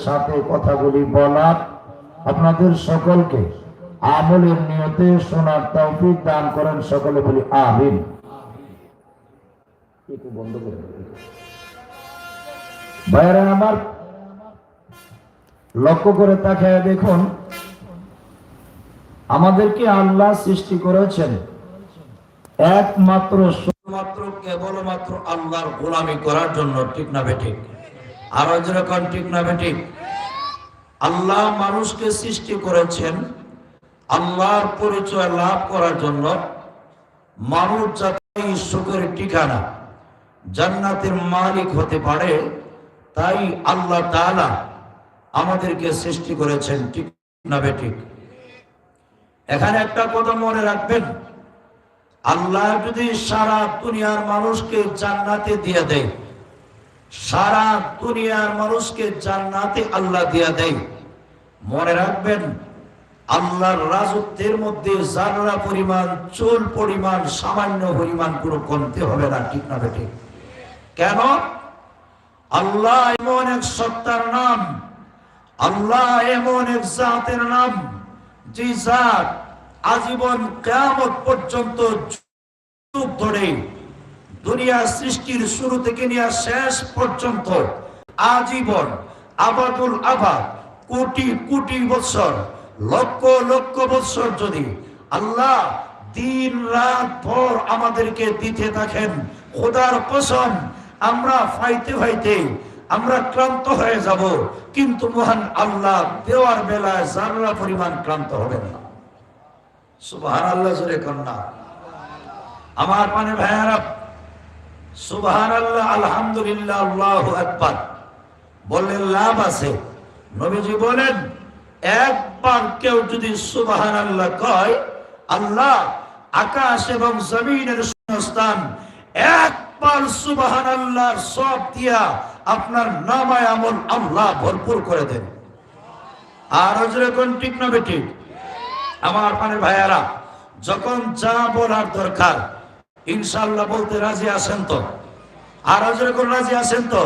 সাথে কথাগুলি বলার, আপনাদের সকলকে আমলের নিয়তে শোনার তৌফিক দান করেন। সকলে বলি আমিন। একটু বন্ধ করে ভাইরা আমার, লক্ষ্য করে তাকায় দেখুন, আমাদেরকে আল্লাহ সৃষ্টি করেছেন একমাত্র শুধুমাত্র কেবলমাত্র আল্লাহর গোলামি করার জন্য, ঠিক না বেঠিক? আরো যেরকম ঠিক না বেঠিক? আল্লাহ মানুষকে সৃষ্টি করেছেন আল্লাহর পরিচয় লাভ করার জন্য, মানুষ যাতে সুখের ঠিকানা জান্নাতের মালিক হতে পারে, তাই আল্লাহ তাআলা আমাদেরকে সৃষ্টি করেছেন, ঠিক না বেঠিক? এখানে একটা কথা মনে রাখবেন, আল্লাহ যদি সারা দুনিয়ার মানুষকে জান্নাতে দিয়ে দেয়, সারা দুনিয়ার মানুষকে জান্নাতে আল্লাহ দিয়ে দেয়, মনে রাখবেন আল্লাহর রাজত্বের মধ্যে জাররা পরিমাণ, চুল পরিমাণ, সামান্য পরিমাণ কোনো কমতে হবে না, ঠিক না বেঠিক? কেন? আল্লাহ এমন এক সত্তার নাম, আল্লাহ এমন এক জাতের নাম, যে জাত আজীবন কিয়ামত পর্যন্ত যুগ ধরে দুনিয়া সৃষ্টির শুরু থেকে নিয়ে শেষ পর্যন্ত আজীবন আবাদুল আবাদ, কোটি কোটি বছর, লক্ষ লক্ষ বছর যদি আল্লাহ দিন রাত ভর আমাদেরকে দিতে থাকেন, খোদার কসম আমরা ফাইতে ফাইতে আমরা ক্লান্ত হয়ে যাব, কিন্তু মহান আল্লাহ দেওয়ার বেলায় জাররা পরিমাণ ক্লান্ত হবেন না। সুবহানাল্লাহ জোরে কন্যা আমার পানে ভাইয়ারা, সুবহানাল্লাহ, আলহামদুলিল্লাহ, আল্লাহু আকবার বললেন লাভ আছে। নবীজি বলেন একবার কেউ যদি সুবহানাল্লাহ কয়, আল্লাহ আকাশ এবং জমিনের শূন্যস্থান একবার সুবহানাল্লাহর সব দিয়া আপনার নামায় আমল আল্লাহ ভরপুর করে দেন। আর যেরকম ঠিক না বেঠিক? আমার পানের ভাইয়ারা, যখন যা বলার দরকার ইনশাআল্লাহ বলতে রাজি আছেন তো? আর যেরকম রাজি আছেন তো?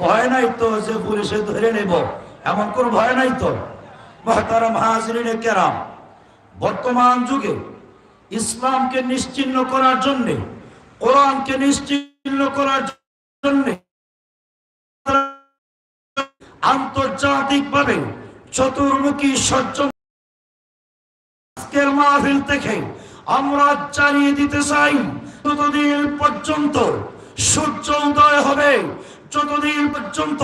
ভয় নাই তো যে পুলিশে ধরে নেব, এমন কোন ভয় নাই তো? মুহতারাম হাজিরিনে কেরাম, বর্তমান যুগে ইসলামকে নিশ্চিহ্ন করার জন্য, কোরআনকে নিশ্চিহ্ন করার জন্য আন্তর্জাতিকভাবে চতুর্মুখী ষড়যন্ত্র আজকের মাহফিল থেকে আমরা জানিয়ে দিতে চাই, যতদিন পর্যন্ত সূর্য উদয় হবে, যতদিন পর্যন্ত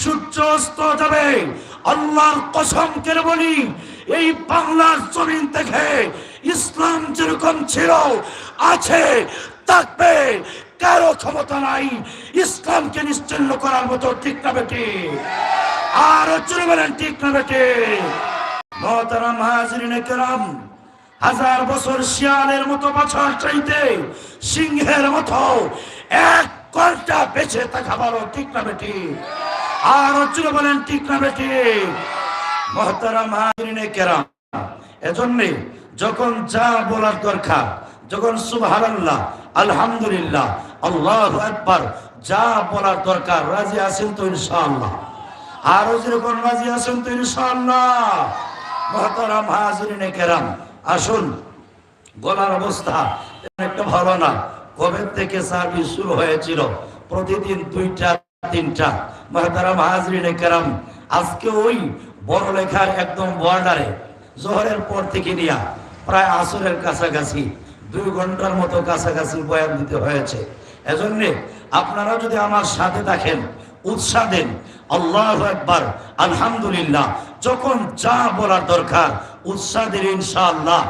সূর্য অস্ত যাবে, আল্লাহর কসম করে বলি, এই বাংলার জমিন থেকে ইসলাম যেরকম ছিল, আছে, থাকবে, কারো ক্ষমতা নাই ইসলামকে নিশ্চিহ্ন করার মতো, ঠিক না বেঠিক? আর জোরে বলেন ঠিক না বেঠিক? মুহতারাম হাজিরিনে কেরাম, হাজার বছর শিয়ালের মতো বছর চাইতে সিংহের মতো এক ঘন্টা বেঁচে থাকা ভালো, ঠিক না বেঠিক? আর জোরে বলেন ঠিক না বেঠিক? মুহতারাম হাজিরিনে কেরাম, এজন্য যখন যা বলার দরকার, যখন সুবহানাল্লাহ, আলহামদুলিল্লাহ, আল্লাহু আকবার যা বলার দরকার, রাজি আছেন তো ইনশাআল্লাহ? আরো যেরকম রাজি আছেন তো ইনশাআল্লাহ? মুহতারাম হাজিরিনে কেরাম, আসুন, গলার অবস্থা একটা ভালো না। কবে থেকে সার্ভিস শুরু হয়েছিল? প্রতিদিন 2টা 3টা। মুহতারাম হাজিরিনে কেরাম, আজকে ওই বড় লেখার একদম বর্ডারে জোহরের পর থেকে নিয়ে প্রায় আসরের কাছাকাছি 2 ঘন্টার মতো কাছাকাছি বয়ান দিতে হয়েছে। এজন্য আপনারা যদি আমার সাথে থাকেন, উৎসাহ দেন, আল্লাহু আকবার, আলহামদুলিল্লাহ, যখন যা বলার দরকার উৎসাহ দিন, ইনশাআল্লাহ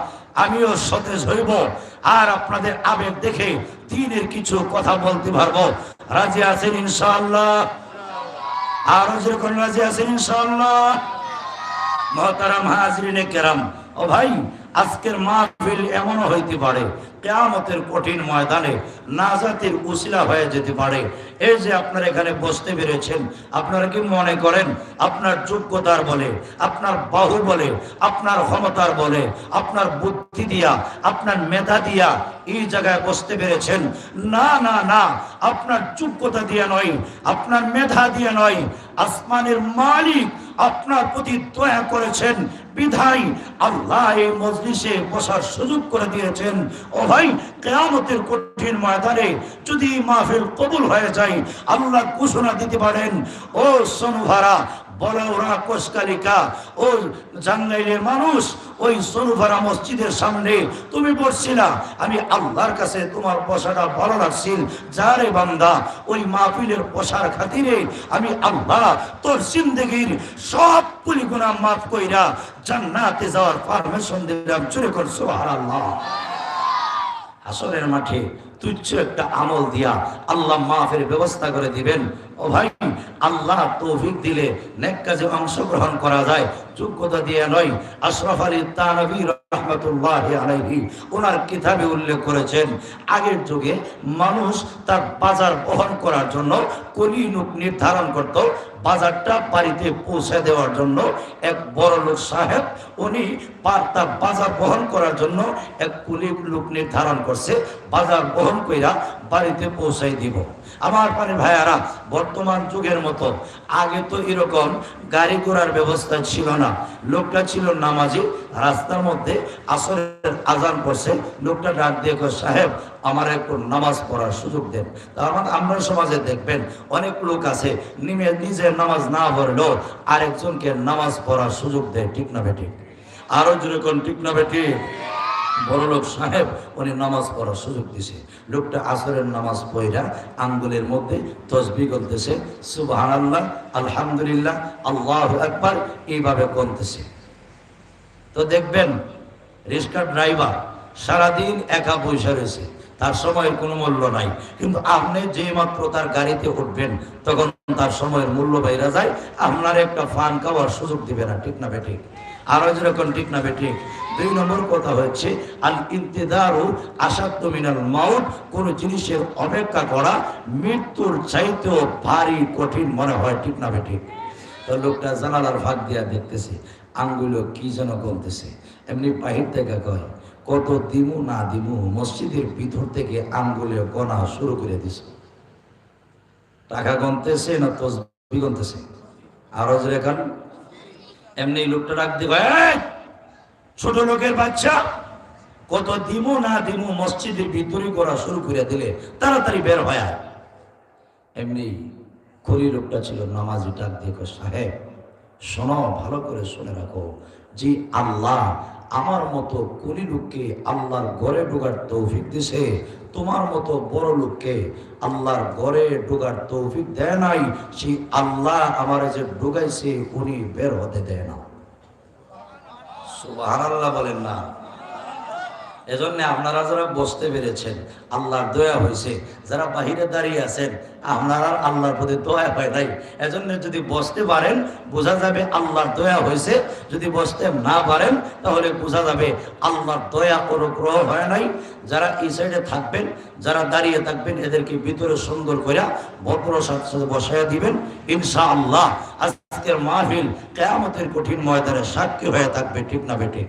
আমিও সতেজ হইব, আর আপনাদের আবেগ দেখে দ্বীনের কিছু কথা বলতে পারবো। রাজি আছেন ইনশাআল্লাহ? আরো যেরকম রাজি আছেন ইনশাআল্লাহ? মুহতারাম হাজিরিনে কেরাম, ও ভাই, আজকের মাহফিল এমনও হইতে পারে কিয়ামতের কঠিন ময়দানে নাজাতের উসিলা হয়ে যেতে পারে। এই যে আপনারা এখানে বসতে পেরেছেন, আপনারা কি মনে করেন আপনার যোগ্যতার বলে, আপনার বাহু বলে, আপনার ক্ষমতার বলে, আপনার বুদ্ধি দিয়া, আপনার মেধা দিয়া এই জায়গায় বসতে পেরেছেন? না না না, আপনার যোগ্যতা দিয়ে নয়, আপনার মেধা দিয়ে নয়, আসমানের মালিক আপনার প্রতি দয়া করেছেন বিধায় আল্লাহ এই মজলিসে বসার সুযোগ করে দিয়েছেন। ও ভাই, কিয়ামতের কঠিন ময়দানে যদি মাহফিল কবুল হয়ে যায়, আল্লাহ ঘোষণা দিতে পারেন, ও সোনুভারা বড়রা কোষকালিকা, ও জাঙ্গাইলের মানুষ, ওই সোনুভারা মসজিদের সামনে তুমি বসছিলা, আমি আল্লাহর কাছে তোমার বসাটা ভালো লাগছিল, যারে বান্দা ওই মাহফিলের বসার খাতিরে আমি আল্লাহ তোর জিন্দেগির সব পুলি গুনাহ মাফ কইরা জান্নাতে যাওয়ার পারমিশন দিলাম। জোরে কর সুবহানাল্লাহ। আসরের মাঠে তুচ্ছ একটা আমল দিয়া আল্লাহ মাফের ব্যবস্থা করে দিবেন। ও ভাই, আল্লাহ তৌফিক দিলে নেক কাজে অংশগ্রহণ করা যায়, যোগ্যতা দিয়ে নয়। আশরাফ আলী থানভী রাহমাতুল্লাহি আলাইহি ওনার কিতাবে উল্লেখ করেছেন, আগের যুগে মানুষ তার বাজার বহন করার জন্য কলি লোক নির্ধারণ করত। বাজারটা বাড়িতে পৌঁছে দেওয়ার জন্য এক বড় লোক সাহেব, উনি তার বাজার বহন করার জন্য এক কুলি লোক নির্ধারণ করছে, বাজার বহন কইরা বাড়িতে পৌঁছাই দিব। আমার পানি ভাইয়ারা, বর্তমান যুগের মতো আগে তো এরকম গাড়ি ঘোড়ার ব্যবস্থা ছিল না। লোকটা ছিল নামাজি, রাস্তার মধ্যে আসরের আজান পড়ছে, লোকটা ডাক দিয়ে কয়, সাহেব আমার একটু নামাজ পড়ার সুযোগ দেন। তার মানে আমরা সমাজে দেখবেন অনেক লোক আছে নিজে নামাজ না পড়লেও আরেকজনকে নামাজ পড়ার সুযোগ দেয়। ঠিক না বেটি? আরো যেরকম ঠিক না বেটি? বড় লোক সাহেব উনি নামাজ পড়ার সুযোগ দিছে। লোকটা আসরের নামাজ পড়া আঙ্গুলের মধ্যে তসবিহ করতেছে, সুবহানাল্লাহ, আলহামদুলিল্লাহ, আল্লাহু আকবার, এইভাবে করতেছে। তো দেখবেন রিক্সা ড্রাইভার সারাদিন একা বসে রয়েছে, তার সময়ের কোনো মূল্য নাই। কিন্তু আপনি যে মাত্র তার গাড়িতে উঠবেন তখন তার সময়ের মূল্য বাইরে যায়, আপনার একটা ফান খাওয়ার সুযোগ দিবে না। ঠিক না বেঠিক? আরো যেরকম ঠিক না বেঠিক? 2 নম্বর কথা হচ্ছে আল ইন্তিদারু আসাদ্দু মিনাল মাউত, কোন জিনিসের অপেক্ষা করা মৃত্যুর চাইতেও ভারী কঠিন মনে হয়। ঠিক না বেঠিক? তো লোকটা জানালার ফাঁক দিয়া দেখতেছে আঙ্গুলো কি যেন গলতেছে, এমনি বাহির থেকে কয়, কত দিমু না দিমু, মসজিদের ভিতর থেকে আঙ্গুলে গণা শুরু করে দিছে। টাকা গনতেছে না তসবিহ গনতেছে? আরো যেরকম এমনি লোকটা ডাক দিয়ে কয়, ছোট লোকের বাচ্চা, কত দিমু না দিমু, মসজিদের ভিতরে করা শুরু করে দিলে তাড়াতাড়ি বের হয়। এমনি খলি লোকটা ছিল নামাজি, ডাক দিয়ে কয়, সাহেব শোনো, ভালো করে শুনে রাখো, যে আল্লাহ আমার মতো কুলি লোককে আল্লাহর ঘরে ঢোকার তৌফিক দিছে, তোমার মতো বড় লোককে আল্লাহর ঘরে ঢোকার তৌফিক দেয় নাই। সেই আল্লাহ আমার যে ঢুকাইছে উনি বের হতে দেয় না। সুবহানাল্লাহ বলেন না? এজন্য আপনারা যারা বসতে পেরেছেন আল্লাহর দয়া হয়েছে, যারা বাহিরে দাঁড়িয়ে আছেন আপনারা আল্লাহর প্রতি দয়া হয় নাই। এজন্য যদি বসতে পারেন বোঝা যাবে আল্লাহর দয়া হয়েছে, যদি বসতে না পারেন তাহলে বোঝা যাবে আল্লাহর দয়া অনুগ্রহ হয় নাই। যারা এই সাইডে থাকবেন, যারা দাঁড়িয়ে থাকবেন, এদেরকে ভিতরে সুন্দর করে ভদ্র সাথে বসাইয়া দিবেন ইনশাআল্লাহ। আজকের মাহফিল কিয়ামতের কঠিন ময়দানে সাক্ষী হয়ে থাকবে। ঠিক না বেঠিক?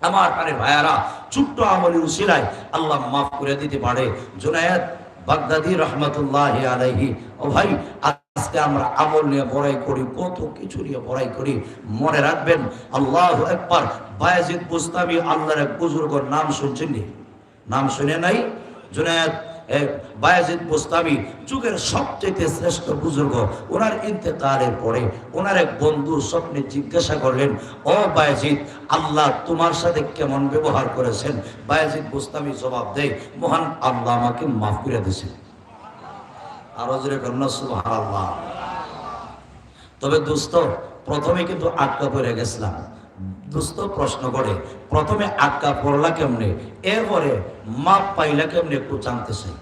আমার পারে ভাইয়ারা, ছোট্ট আমলের উসিলায় আল্লাহ মাফ করে দিতে পারে। জুনায়েদ বাগদাদী রাহমাতুল্লাহি আলাইহি, ও ভাই আজকে আমরা আমল নিয়ে বড়াই করি, কত কিছু নিয়ে বড়াই করি। মনে রাখবেন আল্লাহু আকবার, বায়েজিদ বুস্তামি আল্লাহর এক বুজুর্গের নাম শুনছেন? নাম শুনে নাই? জুনায়েদ বায়েজিদ বুস্তামি যুগের সবচেয়ে শ্রেষ্ঠ বুজুর্গ। ওনার ইন্তেকালের পরে ওনার এক বন্ধু স্বপ্নে জিজ্ঞাসা করলেন, ও বায়েজিদ, আল্লাহ তোমার সাথে কেমন ব্যবহার করেছেন? বায়েজিদ বুস্তামি জবাব দেয়, মহান আল্লাহ আমাকে মাফ করে দিয়েছেন। আরো জোরে কন্যা সুবহানাল্লাহ। তবে দোস্ত, প্রথমে কিন্তু আটকা পড়ে গেছিলাম। দোস্ত প্রশ্ন করে, প্রথমে আটকা পড়লা কেমনে, এরপরে মাপ পাইলা কেমনে, একটু জানতে চাই।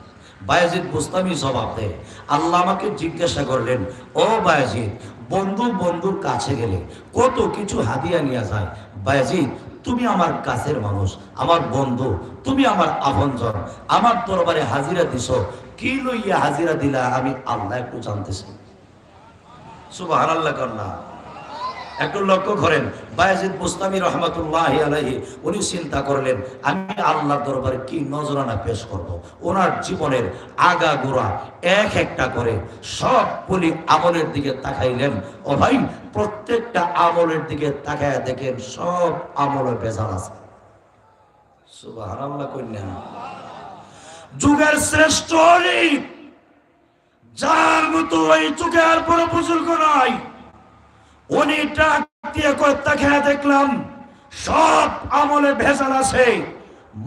বায়েজিদ বুস্তামি জবাব দেয়, আল্লাহ আমাকে জিজ্ঞাসা করলেন, ও বায়েজিদ, বন্ধু বন্ধুর কাছে গেলে কত কিছু হাদিয়া নিয়ে যায়। বায়েজিদ তুমি আমার কাছের মানুষ, আমার বন্ধু, তুমি আমার আপনজন, আমার দরবারে হাজিরা দিছো, কি লইয়া হাজিরা দিলা আমি আল্লাহ একটু জানতেছি। সুবহানাল্লাহ কন্যা একটু লক্ষ্য করেন। বায়াজিদ বুস্তামি রহমাতুল্লাহি আলাইহি উনি চিন্তা করলেন আমি আল্লাহর দরবারে কি নজরানা পেশ করব। ওনার জীবনের আগাগোড়া এক একটা করে সবগুলি আমলের দিকে তাকাইলেন। ও ভাই, প্রত্যেকটা আমলের দিকে তাকায় দেখেন সব আমলে ভেজাল আছে। সুবহানাল্লাহ কন্যা যুগের শ্রেষ্ঠ অলি, যার মতো ওই যুগের পরে বুজুর্গ নাই, উনি ডাক দিয়ে কর্তা খেয়ে দেখলাম সব আমলে ভেজাল আছে,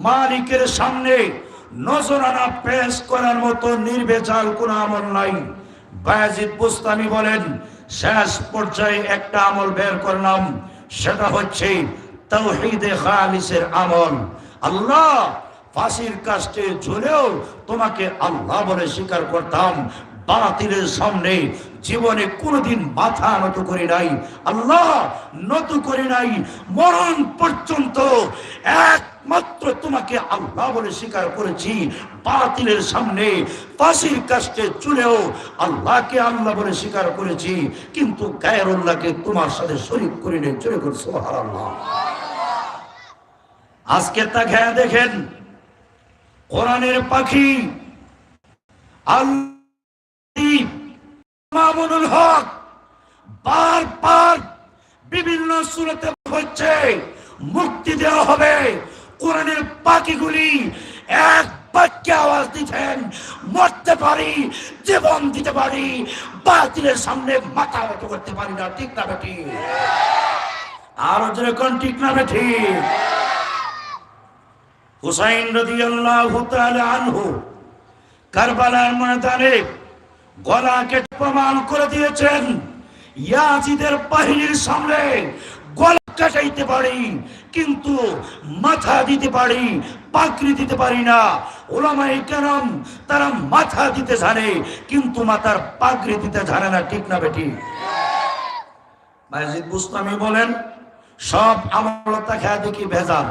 মালিকের সামনে নজরানা পেশ করার মতো নির্ভেজাল কোন আমল নাই। বায়াজিদ বুস্তামি বলেন শেষ পর্যায়ে একটা আমল বের করলাম, সেটা হচ্ছে তাওহীদে খালিসের আমল। আল্লাহ, ফাঁসির কাস্টে ঝুলেও তোমাকে আল্লাহ বলে স্বীকার করতাম, বাতিলের সামনে জীবনে কোনোদিন মাথা নত করি নাই, আল্লাহ নত করি নাই, মরণ পর্যন্ত একমাত্র তোমাকে আল্লাহ বলে স্বীকার করেছি। বাতিলের সামনে ফাঁসির কাস্টে চুলেও আল্লাহকে আল্লাহ বলে স্বীকার করেছি, কিন্তু গায়রুল্লাহকে তোমার সাথে শরীক করি নাই। চলে করছো সুবহানাল্লাহ। আজকে তা খেয়ে দেখেন কোরআনের পাখি মামুনুল হক বারবার বিভিন্ন সূরাতে হচ্ছে মুক্তি দেওয়া হবে। কোরআনের পাখিগুলি এক বাক্যে আওয়াজ দিচ্ছেন, মরতে পারি, জীবন দিতে পারি, বাতিলের সামনে মাথা নত করতে পারি না। ঠিক না বেটি? আরো যেরকম ঠিক না বেটি? হুসাইন রাদিয়াল্লাহু তাআলা আনহু কারবালার ময়দানে গলা কেটে প্রমাণ করে দিয়েছেন, ইয়াজিদের বাহিনীর সামনে গলা কাটাইতে পারি কিন্তু মাথা দিতে পারি, পাগড়ি দিতে পারি না। উলামায়ে কেরাম তারা মাথা দিতে জানে কিন্তু মাথার পাগড়ি দিতে জানে না। ঠিক না বেটি? বায়াজিদ বুস্তামি বলেন সব আমল তাকে দেখি ভেজাল,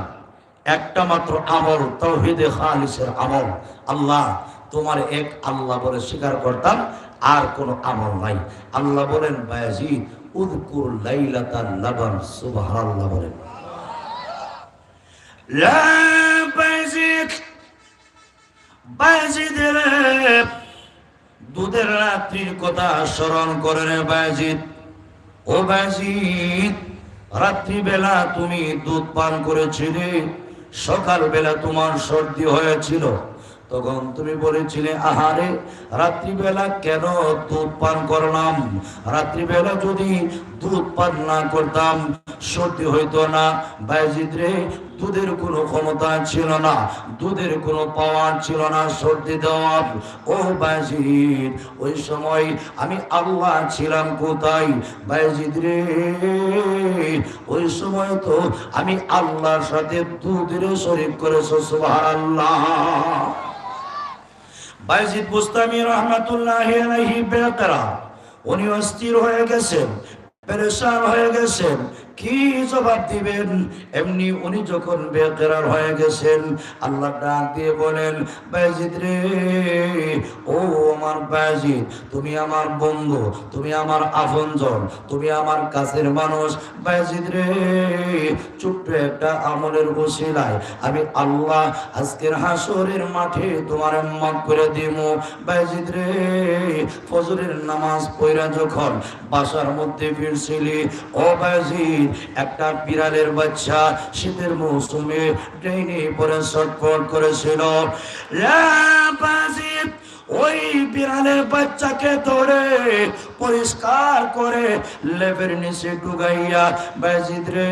একটা মাত্র আমল তাওহীদে খালিসের আমল। আল্লাহ, তোমার এক আল্লাহ বলে স্বীকার করতাম, আর কোন আমল নাই। আল্লাহ বলেন বায়াজিদ উযকুর লাইলাতাল লাবান। সুবহানাল্লাহ বলেন। লা বায়াজিদ, বায়াজিদ রে দুধের রাত্রির কথা স্মরণ করে রে বায়াজিদ। ও বায়াজিদ, রাত্রি বেলা তুমি দুধ পান করেছিলে, সকাল বেলা তোমার সর্দি হয়েছিল, তখন তুমি বলেছিলে আহারে রাত্রিবেলা কেন দুধ পান করলাম, রাত্রিবেলা যদি দুধ পান না করতাম সর্দি হইতো না। বায়াজিদ রে, দুধের কোনো ক্ষমতা ছিল না, দুধের কোনো পাওয়ার ছিল না সর্দি দেওয়ার। ও বায়াজিদ, ওই সময় আমি আল্লাহ ছিলাম কোথায়? বায়াজিদ রে, ওই সময় তো আমি আল্লাহর সাথে দুধের শরীক করেছো। সুবহানাল্লাহ। বায়াজিদ বুস্তামি রহমাতুল্লাহি আলাইহি বেকারা, উনি অস্থির হয়ে গেছেন, পেরেশান হয়ে গেছেন, কি জবাব দিবেন? এমনি উনি যখন বেকরার হয়ে গেছেন, আল্লাহ ডাক দিয়ে বলেন বায়াজিদ রে, ও আমার বায়াজিদ, তুমি আমার বন্ধু, তুমি আমার আপনজন, তুমি আমার কাছের মানুষ। বায়াজিদ রে, ছোট্ট একটা আমলের ওসিলায় আমি আল্লাহ আজকের হাসরের মাঠে তোমার মাফ করে দিব। বায়াজিদ রে, ফজরের নামাজ পড়া যখন বাসার মধ্যে ফিরছিলি, ও বায়াজিদ, একটা বিড়ালের বাচ্চা শীতের মৌসুমে ট্রেনে পরে ছটফট করেছিল। ওই বিড়ালের বাচ্চাকে ধরে পরিষ্কার করে লেপের নিচে ঢুকাইয়া বায়াজিদ রে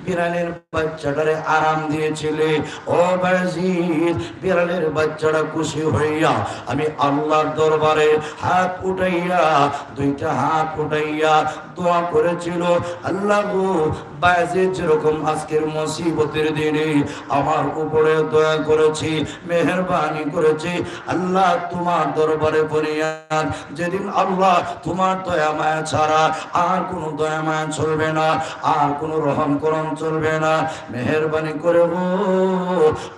বিড়ালের বাচ্চাটারে আরাম দিয়েছিলে। ও বায়াজিদ, বিড়ালের বাচ্চাটা খুশি হইয়া আমি আল্লাহর দরবারে হাত উঠাইয়া, দুইটা হাত উঠাইয়া দোয়া করেছিল, আল্লাহ গো, বায়াজিদ যেরকম আজকের মুসিবতের দিনে আমার উপরে দয়া করেছি, মেহেরবানি করেছি, আল্লাহ আল্লাহ তোমার দরবারে ফরিয়াদ, যেদিন আল্লাহ তোমার দয়া মায়া ছাড়া আর কোনো দয়া মায়া চলবে না, আর কোনো রহম করম চলবে না। মেহেরবানি করে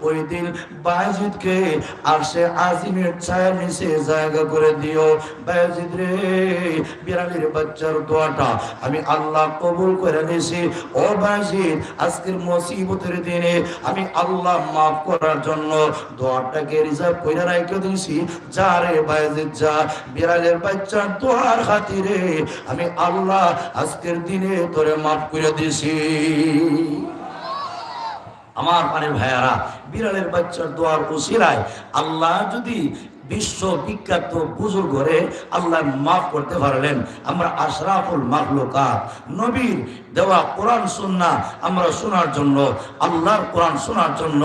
ওই দিন বায়েজিদকে আরশে আজিমের ছায়ার নিচে জায়গা করে দিও। বায়েজিদ রে, বিড়ালের বাচ্চার দোয়াটা আমি আল্লাহ কবুল করে নিয়েছি। ও বায়েজিদ, আজকের মুসিবতের দিনে আমি আল্লাহ মাফ করার জন্য দোয়াটাকে রিজার্ভ করে রেখে দিয়েছি। যা রে বায়েজিদ যা, বিড়ালের বাচ্চার দোয়ার খাতিরে আমি আল্লাহ আজকের দিনে তোরে মাফ করে দিয়েছি। আমার পানের ভাইয়ারা, বিড়ালের বাচ্চার দোয়ার উসিলায় আল্লাহ যদি বিশ্ব বিখ্যাত বুজুর্গ করে আল্লাহ মাফ করতে পারলেন, আমরা আশরাফুল মাখলুকাত নবীর দেওয়া কোরআন সুন্নাহ আমরা শোনার জন্য, আল্লাহর কোরআন শোনার জন্য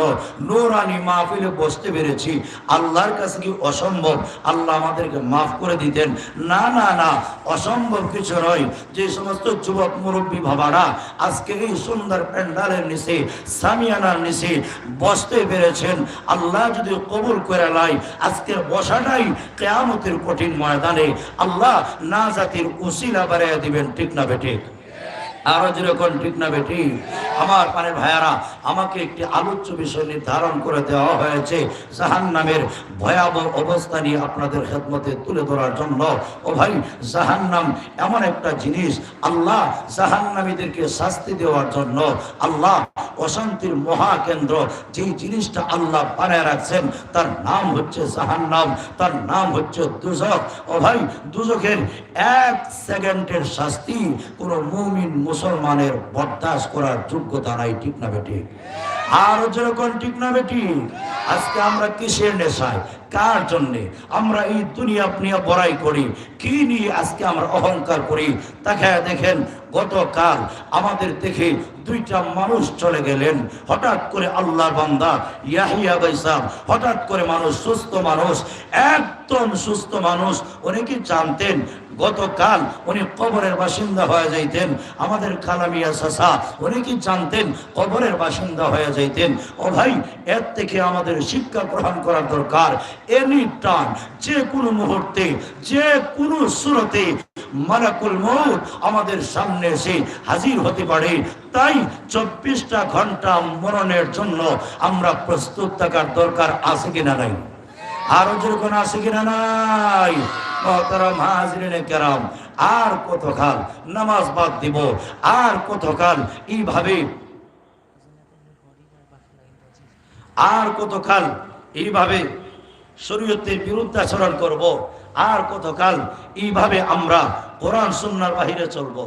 নূরানি মাহফিলে বসতে পেরেছি। আল্লাহর কাছে কি অসম্ভব আল্লাহ আমাদেরকে মাফ করে দিতেন? না না না, অসম্ভব কিছু নয়। যে সমস্ত যুবক মুরব্বী বাবারা আজকে এই সুন্দর প্যান্ডালের নিচে সামিয়ানার নিচে বসতে পেরেছেন, আল্লাহ যদি কবুল করে লাই, আজকের বসাটাই কিয়ামতের কঠিন ময়দানে আল্লাহ নাজাতের উসিলা বাড়াইয়া দিবেন। ঠিক না বেঠিক? আরো যেরকম ঠিক না বেটি? আমার পানের ভাইয়ারা, আমাকে একটি আলোচ্য বিষয় নির্ধারণ করে দেওয়া হয়েছে জাহান্নামের ভয়াবহ অবস্থা নিয়ে আপনাদের খেদমতে তুলে ধরার জন্য। ও ভাই, জাহান্নাম এমন একটা জিনিস, আল্লাহ জাহান্নামীদেরকে শাস্তি দেওয়ার জন্য, আল্লাহ অশান্তির মহাকেন্দ্র যে জিনিসটা আল্লাহ বানায় রাখছেন তার নাম হচ্ছে জাহান্নাম, তার নাম হচ্ছে দুজক। ও ভাই, দুজকের 1 সেকেন্ডের শাস্তি কোন মুমিন মুসলমানের বরদাস্ত করার যোগ্যতা নাই। ঠিক না বেটি? আর যেরকম ঠিক না বেটি? আজকে আমরা কিসের নেশায়, কার জন্যে আমরা এই দুনিয়া নিয়ে বড়াই করি, কি নিয়ে আজকে আমরা অহংকার করি? তাকায় দেখেন, গতকাল আমাদের দেখে 2টা মানুষ চলে গেলেন। হঠাৎ করে আল্লাহর বান্দা ইয়াহিয়া বাইসাব, হঠাৎ করে মানুষ, সুস্থ মানুষ, একদম সুস্থ মানুষ, উনি কি জানতেন গতকাল উনি কবরের বাসিন্দা হয়ে যাইতেন? আমাদের কালামিয়া চাচা, উনি কি জানতেন কবরের বাসিন্দা হয়ে যাইতেন? ও ভাই, এর থেকে আমাদের শিক্ষা গ্রহণ করার দরকার। এনি টাইম, যে কোনো মুহূর্তে, যে কোনো সুরতে মালাকুল মউত আমাদের সামনে এসে হাজির হতে পারে। তাই 24টা ঘন্টা মরণের জন্য আমরা প্রস্তুত থাকার দরকার আছে কিনা নাই? আরো যেরকম আছে কিনা নাই? মুহতারাম হাজিরিনে কেরাম, আর কতকাল নামাজ বাদ দিব, আর কতকাল এইভাবে, আর কতকাল এইভাবে শরীয়তের বিরুদ্ধে আচরণ করব, আর কতকাল এইভাবে আমরা কোরআন সুন্নাহর বাহিরে চলবো?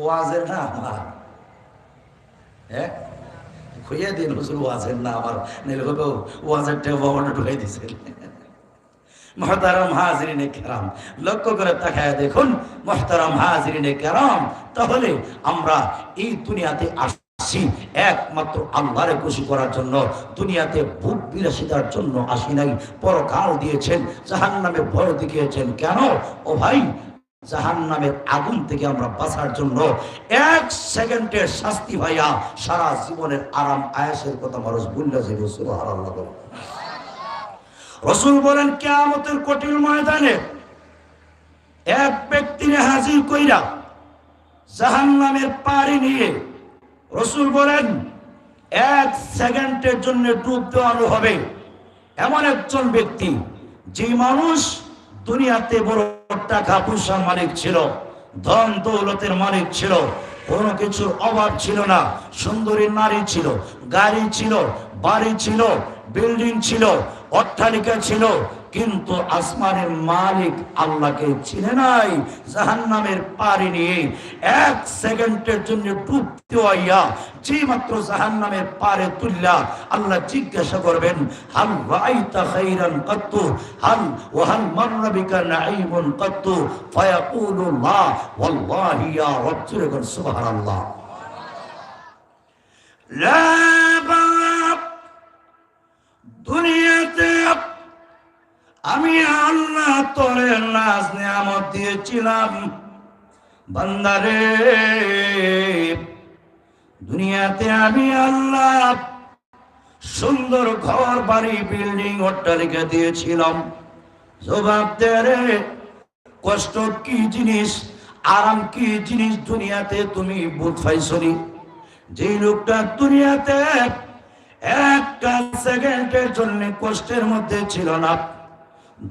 ওয়াজের না আমার, হ্যাঁ খুঁজে দিন হুজুর, ওয়াজের না আমার, নিলে হবে ওয়াজের টেবিলটা ঢুকাই দিয়েছেন। মুহতারাম হাজিরিনে কেরাম, লক্ষ্য করে তাকায় দেখুন মুহতারাম হাজিরিনে কেরাম, তাহলে আমরা এই দুনিয়াতে আসি একমাত্র আল্লাহরে খুশি করার জন্য, দুনিয়াতে ভোগ বিলাসিতার জন্য আসি নাই। পরকাল দিয়েছেন, জাহান্নামে ভয় দেখিয়েছেন। কেন? ও ভাই, জাহান্নামের আগুন থেকে আমরা বাঁচার জন্য 1 সেকেন্ডের শাস্তি ভাইয়া সারা জীবনের আরাম আয়েশের কথা মানুষ ভুলে যাবে। সুবহানাল্লাহ। রাসূল বলেন, কিয়ামতের কঠিন ময়দানে এক ব্যক্তিকে হাজির কইরা জাহান্নামের পাড়ি নিয়ে রাসূল বলেন 1 সেকেন্ডের জন্য ডুব দেওয়ানো হবে। এমন একজন ব্যক্তি, যে মানুষ দুনিয়াতে বড় টাকা পয়সার মালিক ছিল, ধন দৌলতের মালিক ছিল, কোনো কিছুর অভাব ছিল না, সুন্দরী নারী ছিল, গাড়ি ছিল, বাড়ি ছিল, বিল্ডিং ছিল, অট্টালিকা ছিল, কিন্তু আসমানের মালিক আল্লাহকে চিনে নাই। জাহান্নামের পাড়ি নিয়ে 1 সেকেন্ডের জন্য ডুব দেওয়াইয়া যে মাত্র জাহান্নামের পাড়ে তুললা, আল্লাহ জিজ্ঞাসা করবেন, হাল রাআইতা খাইরান কাত্তু, হাল ওয়া হাল মাররা বিকা নাঈমুন কাত্তু, ফায়াকুলু লা ওয়াল্লাহি ইয়া রাব। সুবহানাল্লাহ। লা বাব, দুনিয়াতে আমি আল্লাহ তোরে নাজ নিয়ামত দিয়েছিলাম বান্দারে, দুনিয়াতে আমি আল্লাহ সুন্দর ঘর বাড়ি বিল্ডিং অট্টালিকা দিয়েছিলাম। জবাব দে রে, কষ্ট কি জিনিস, আরাম কি জিনিস দুনিয়াতে তুমি বুঝ পাইছনি? যে লোকটা দুনিয়াতে একটা সেকেন্ডের জন্য কষ্টের মধ্যে ছিল না,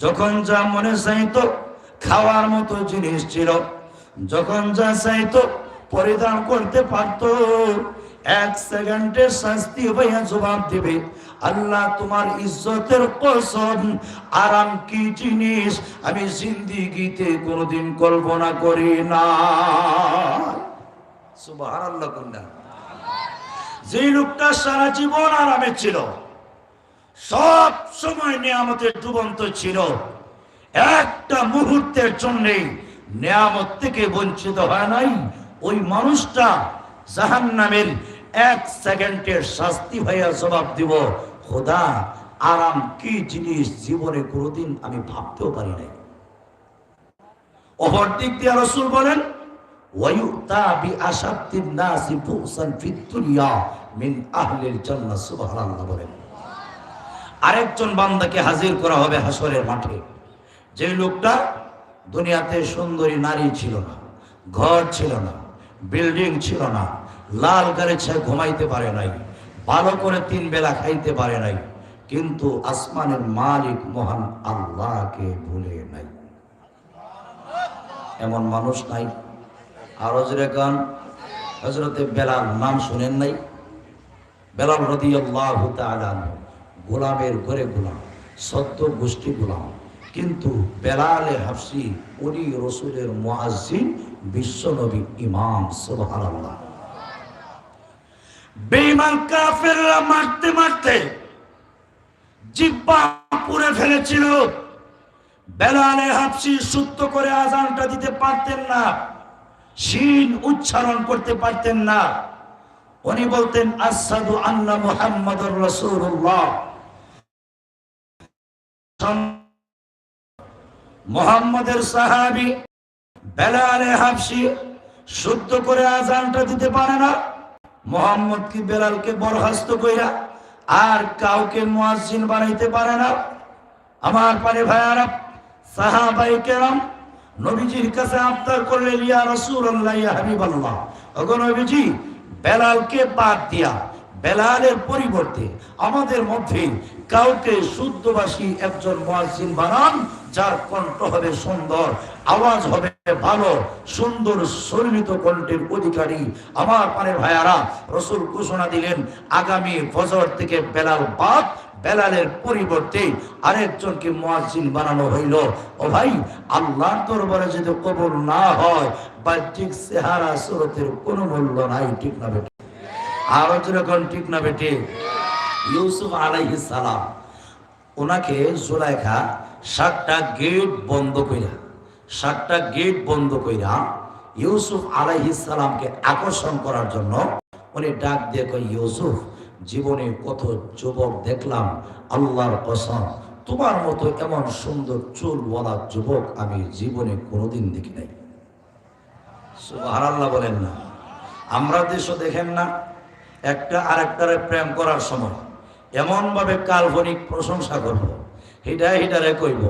যখন যা মনে চাইতো খাওয়ার মতো জিনিস ছিল, যখন যা চাইতো পরিধান করতে পারত, এক সেকেন্ডের শাস্তি হইয়া জবাব দিবে, আল্লাহ তোমার ইজ্জতের কসম, আরাম কি জিনিস আমি জিন্দেগিতে কোনোদিন কল্পনা করি না। সুবহানাল্লাহ। কুল্লা যে লোকটা সারা জীবন আরামে ছিল, সব সময় নিয়ামতের ডুবন্ত ছিল, একটা মুহূর্তের জন্য নিয়ামত থেকে বঞ্চিত হয় নাই, ওই মানুষটা জাহান্নামের এক সেকেন্ডের শাস্তি হইয়া জবাব দিব, খোদা আরাম কি জিনিস জীবনে কোনোদিন আমি ভাবতেও পারি নাই। অপর দিক দিয়ে রাসূল বলেন, ওয়ায়ুতা বিআশাদ্দিন নাসি ফুসান ফিদ দুনিয়া মিন আহলিল জান্নাহ। সুবহানাল্লাহ বলেন। আরেকজন বান্দাকে হাজির করা হবে হাসরের মাঠে, যে লোকটা দুনিয়াতে সুন্দরী নারী ছিল না, ঘর ছিল না, বিল্ডিং ছিল না, লাল গালিচা ঘুমাইতে পারে নাই, ভালো করে 3 বেলা খাইতে পারে নাই, কিন্তু আসমানের মালিক মহান আল্লাহকে ভুলে নাই। এমন মানুষ নাই? আরো জোরে গান। হযরতে বেলাল নাম শুনেন নাই? বেলাল রাদিয়াল্লাহু তাআলা আনহু গোলামের ঘরে গোলাম, সদ্য গোষ্ঠী গোলাম, কিন্তু বেলালে হাফসি উনি রসুলের মুয়াজ্জিন, বিশ্বনবী ইমাম। সুবহানাল্লাহ। বেঈমান কাফেররা মারতে মারতে জিহ্বা পুড়ে ফেলেছিল। বেলালে হাফসি শুদ্ধ করে আযানটা দিতে পারতেন না, শিন উচ্চারণ করতে পারতেন না। উনি বলতেন, আশহাদু আন্না মুহাম্মাদুর রাসূলুল্লাহ। মুহাম্মাদের সাহাবী বেলালে হাফসি শুদ্ধ করে আযানটা দিতে পারে না। মুহাম্মদ কি বেলালকে বরখাস্ত কইরা আর কাউকে মুয়াজ্জিন বানাইতে পারে না? আমার পারে ভাইয়ারা, সাহাবায়ে কেরাম নবীজির কাছে আবদার করলেন, ইয়া রাসূলুল্লাহ, ইয়া হাবিবাল্লাহ, ওগো নবীজি, বেলালকে বাদ দিয়া বেলালের পরিবর্তে আমাদের মধ্যে কাউকে শুদ্ধভাষী একজন মুয়াজ্জিন বানান, যার কণ্ঠ হবে সুন্দর, আওয়াজ হবে ভালো, সুন্দর সুরমিত কণ্ঠের অধিকারী। আমার পানের ভাইয়ারা, রাসূল ঘোষণা দিলেন, আগামী ফজর থেকে বেলাল বাদ, বেলালের পরিবর্তে আরেকজনকে মুয়াজ্জিন বানানো হইল। ও ভাই, আল্লাহর দরবারে যদি কবুল না হয়, বাহ্যিক চেহারা সুরতের কোনো মূল্য নাই। ঠিক না বেটে? আরো যেরকম ঠিক না বেটে? ইউসুফ আলাইহিস সালাম, ওনাকে জুলাইখা 7টা গেট বন্ধ কইরা, 7টা গেট বন্ধ কইরা ইউসুফ আলাইহিস সালামকে আকর্ষণ করার জন্য উনি ডাক দিয়ে কয়, ইউসুফ, জীবনে কত যুবক দেখলাম, আল্লাহর কসম তোমার মতো এমন সুন্দর চুলওয়ালা যুবক আমি জীবনে কোনোদিন দেখি নাই। সুবহানাল্লাহ বলেন না? আমরা দেশও দেখেন না, একটা আরেকটারে প্রেম করার সময় এমন ভাবে কাল্পনিক প্রশংসা করব, হিডারে কইব,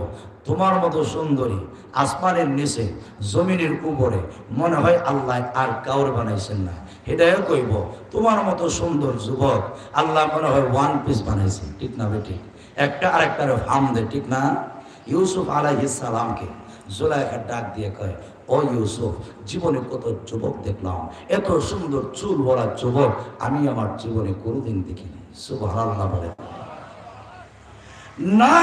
তোমার মতো সুন্দরী আসমানের নিচে জমিনের উপরে মনে হয় আল্লাহ আর কাউরে বানাইছেন না। হিডারে কইব, তোমার মতো সুন্দর যুবক আল্লাহ মনে হয় 1 পিস বানাইছে। ঠিক না বেটি? একটা আরেকটারে ফাম দে। ঠিক না? ইউসুফ আলাইহিস সালামকে জুলাইখা ডাক দিয়ে কয়, ও ইউসুফ, জীবনে কত যুবক দেখলাম, এত সুন্দর চুলওয়ালা যুবক আমি আমার জীবনে কোনোদিন দেখিনি। সুবহানাল্লাহ বলে না?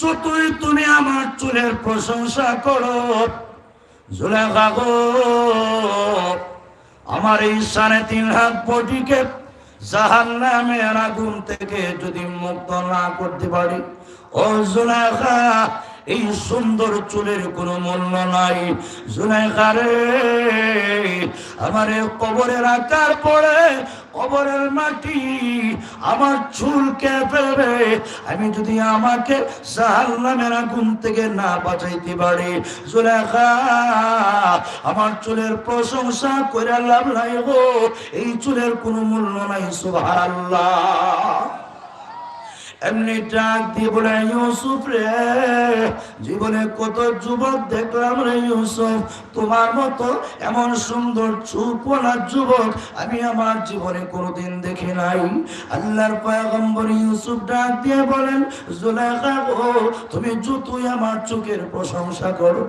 যতই তুমি আমার চুলের প্রশংসা করো, জুলেখা গো, আমার এই 3.5 হাত বডিকে জাহান্নামের আগুন থেকে যদি মুক্ত না করতে পারি, ও জুলেখা, এই সুন্দর চুলের কোনো মূল্য নাই। জুলাইখা রে, আমারে কবরে রাখার পরে কবরের মাটি আমার চুলকে ফেলবে, আমি যদি আমাকে জাহান্নামের আগুন থেকে না বাঁচাইতে পারি, জুলাইখা আমার চুলের প্রশংসা করে লাভ নাই গো, এই চুলের কোনো মূল্য নাই। সুবহানাল্লাহ। এমনি ডাক দিয়ে বলে, ইউসুফ রে, জীবনে কত যুবক দেখলাম রে ইউসুফ, তোমার মতো এমন সুন্দর চুপওয়ালা যুবক আমি আমার জীবনে কোনোদিন দেখি নাই। আল্লাহর পয়গম্বর ইউসুফ ডাক দিয়ে বলেন, জুলাইখা গো, তুমি যতই আমার চোখের প্রশংসা করো,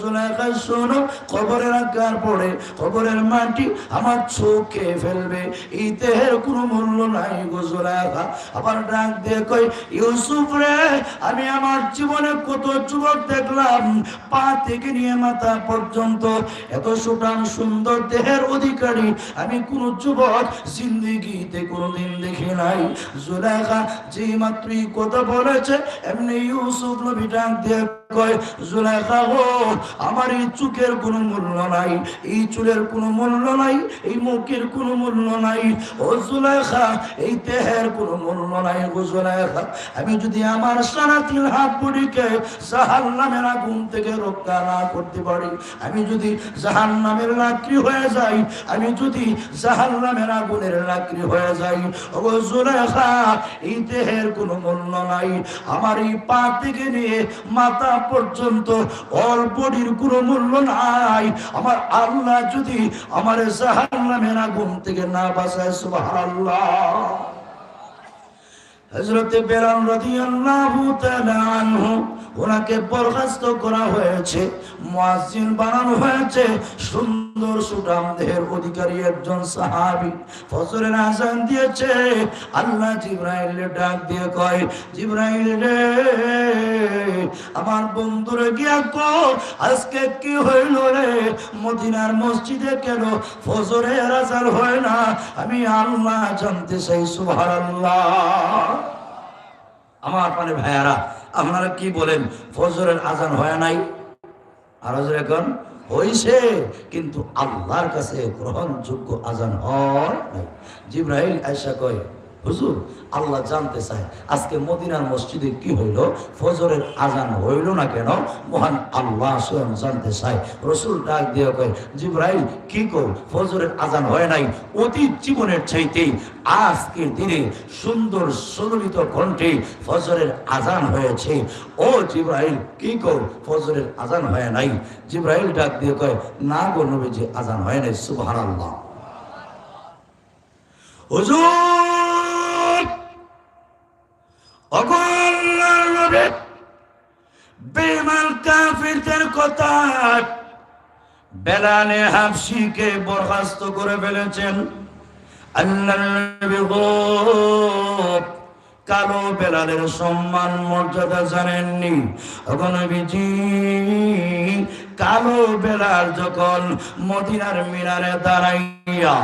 জুলাইখা শোনো, কবরে রাখার পরে কবরের মাটি আমার চোখে ফেলবে, এই দেহের কোনো মূল্য নাই গো জুলাইখা। আবার ডাক দিয়ে কই, ইউসুফ রে, আমি আমার জীবনে কত যুবক দেখলাম, পা থেকে নিয়ে মাথা পর্যন্ত এত সুঠাম সুন্দর দেহের অধিকারী আমি কোন যুবক জিন্দেগিতে কোনোদিন দেখি নাই। জুলাইখা যে মাত্রই কথা বলেছে, এমনি ইউসুফ নবী ডাক দিয়ে কয়, জুলাইখা গো, আমার এই চোখের কোনো মূল্য নাই, এই চুলের কোনো মূল্য নাই, এই মুখের কোনো মূল্য নাই, ও জুলাইখা এই দেহের কোনো মূল্য নাই গো জুলাইখা। আমি যদি আমার সারা তিন হাত বডিকে জাহান্নামের আগুন থেকে রক্ষা না করতে পারি, আমি যদি জাহান্নামের লাকড়ি হয়ে যাই, আমি যদি জাহান্নামের আগুনের লাকড়ি হয়ে যাই, ও জুলাইখা এই দেহের কোনো মূল্য নাই, আমার এই পা থেকে নিয়ে মাথা পর্যন্ত অল বডির কোনো মূল্য নাই। আমার আল্লাহ যদি আমার জাহান্নামের আগুন থেকে না বাঁচায়, সুবহানাল্লাহ। হযরত বেলাল রাদিয়াল্লাহু তাআলা আনহু, ওনাকে বরখাস্ত করা হয়েছে, মুয়াজ্জিন বানানো হয়েছে, সুন্দর সুঠাম দেহের অধিকারী একজন সাহাবী। ফজরের আযান দিয়েছে, আল্লাহ জিবরাইলকে ডাক দিয়ে কয়, জিবরাইল রে, আমার বন্ধুরে গিয়া কো, আজকে কি হইল রে, মদিনার মসজিদে কেন ফজরের আযান হয় না, আমি আল্লাহ জানতে চাই। সুবহানাল্লাহ। আমার পানে ভাইয়ারা, আপনারা কি বলেন, ফজরের আজান হয় নাই? আর এখন হইছে, কিন্তু আল্লাহর কাছে গ্রহণযোগ্য আজান হয় নাই। জিবরাইল আয়েশা কয়, হুজুর, আল্লাহ জানতে চায় আজকে মদিনার মসজিদে কি হইল, ফজরের আজান হইল না কেন, মহান আল্লাহ স্বয়ং জানতে চায়। রসুল ডাক দিয়ে কয়, জিবরাইল কি কর, ফজরের আজান হয় নাই, অতীত জীবনের চাইতে আজকের দিনে সুন্দর সুললিত কণ্ঠে ফজরের আজান হয়েছে। ও জিবরাইল কি কর, ফজরের আজান হয় নাই? জিবরাইল ডাক দিয়ে কয়, না গো নবীজি, আজান হয় নাই। সুবহানাল্লাহ। হুজুর, আল্লাহর নবী বেঈমান কাফিরদের কথা বেলাল হাবশীকে বরখাস্ত করে ফেলেছেন। আল্লাহর নবী গো, কালো বেলালের সম্মান মর্যাদা জানেননি? নবীজি, কালো বেলাল যখন মদিনার মিনারে দাঁড়াইয়া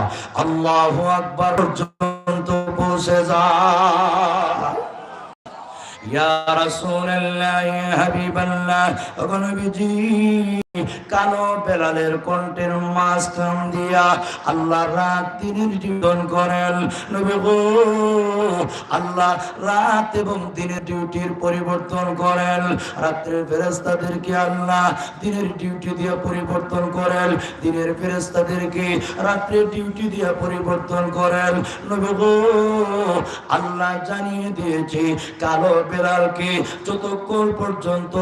আল্লাহু আকবার পর্যন্ত পৌঁছে যায়, ইয়া রাসূলুল্লাহ, ইয়া হাবিবাল্লাহ, নবীজি কালো বেলালের কণ্ঠের মাঝখান দিয়া আল্লাহ রাত দিনের জীবন করেন। নবী গো, আল্লাহ রাত এবং দিনের ডিউটির পরিবর্তন করেন। রাত্রের ফেরেশতাদেরকে আল্লাহ দিনের ডিউটি দিয়ে পরিবর্তন করেন, দিনের ফেরেশতাদেরকে রাত্রের ডিউটি দিয়ে পরিবর্তন করেন। নবী গো, আল্লাহ জানিয়ে দিয়েছে কালো বেলালকে যতক্ষণ পর্যন্ত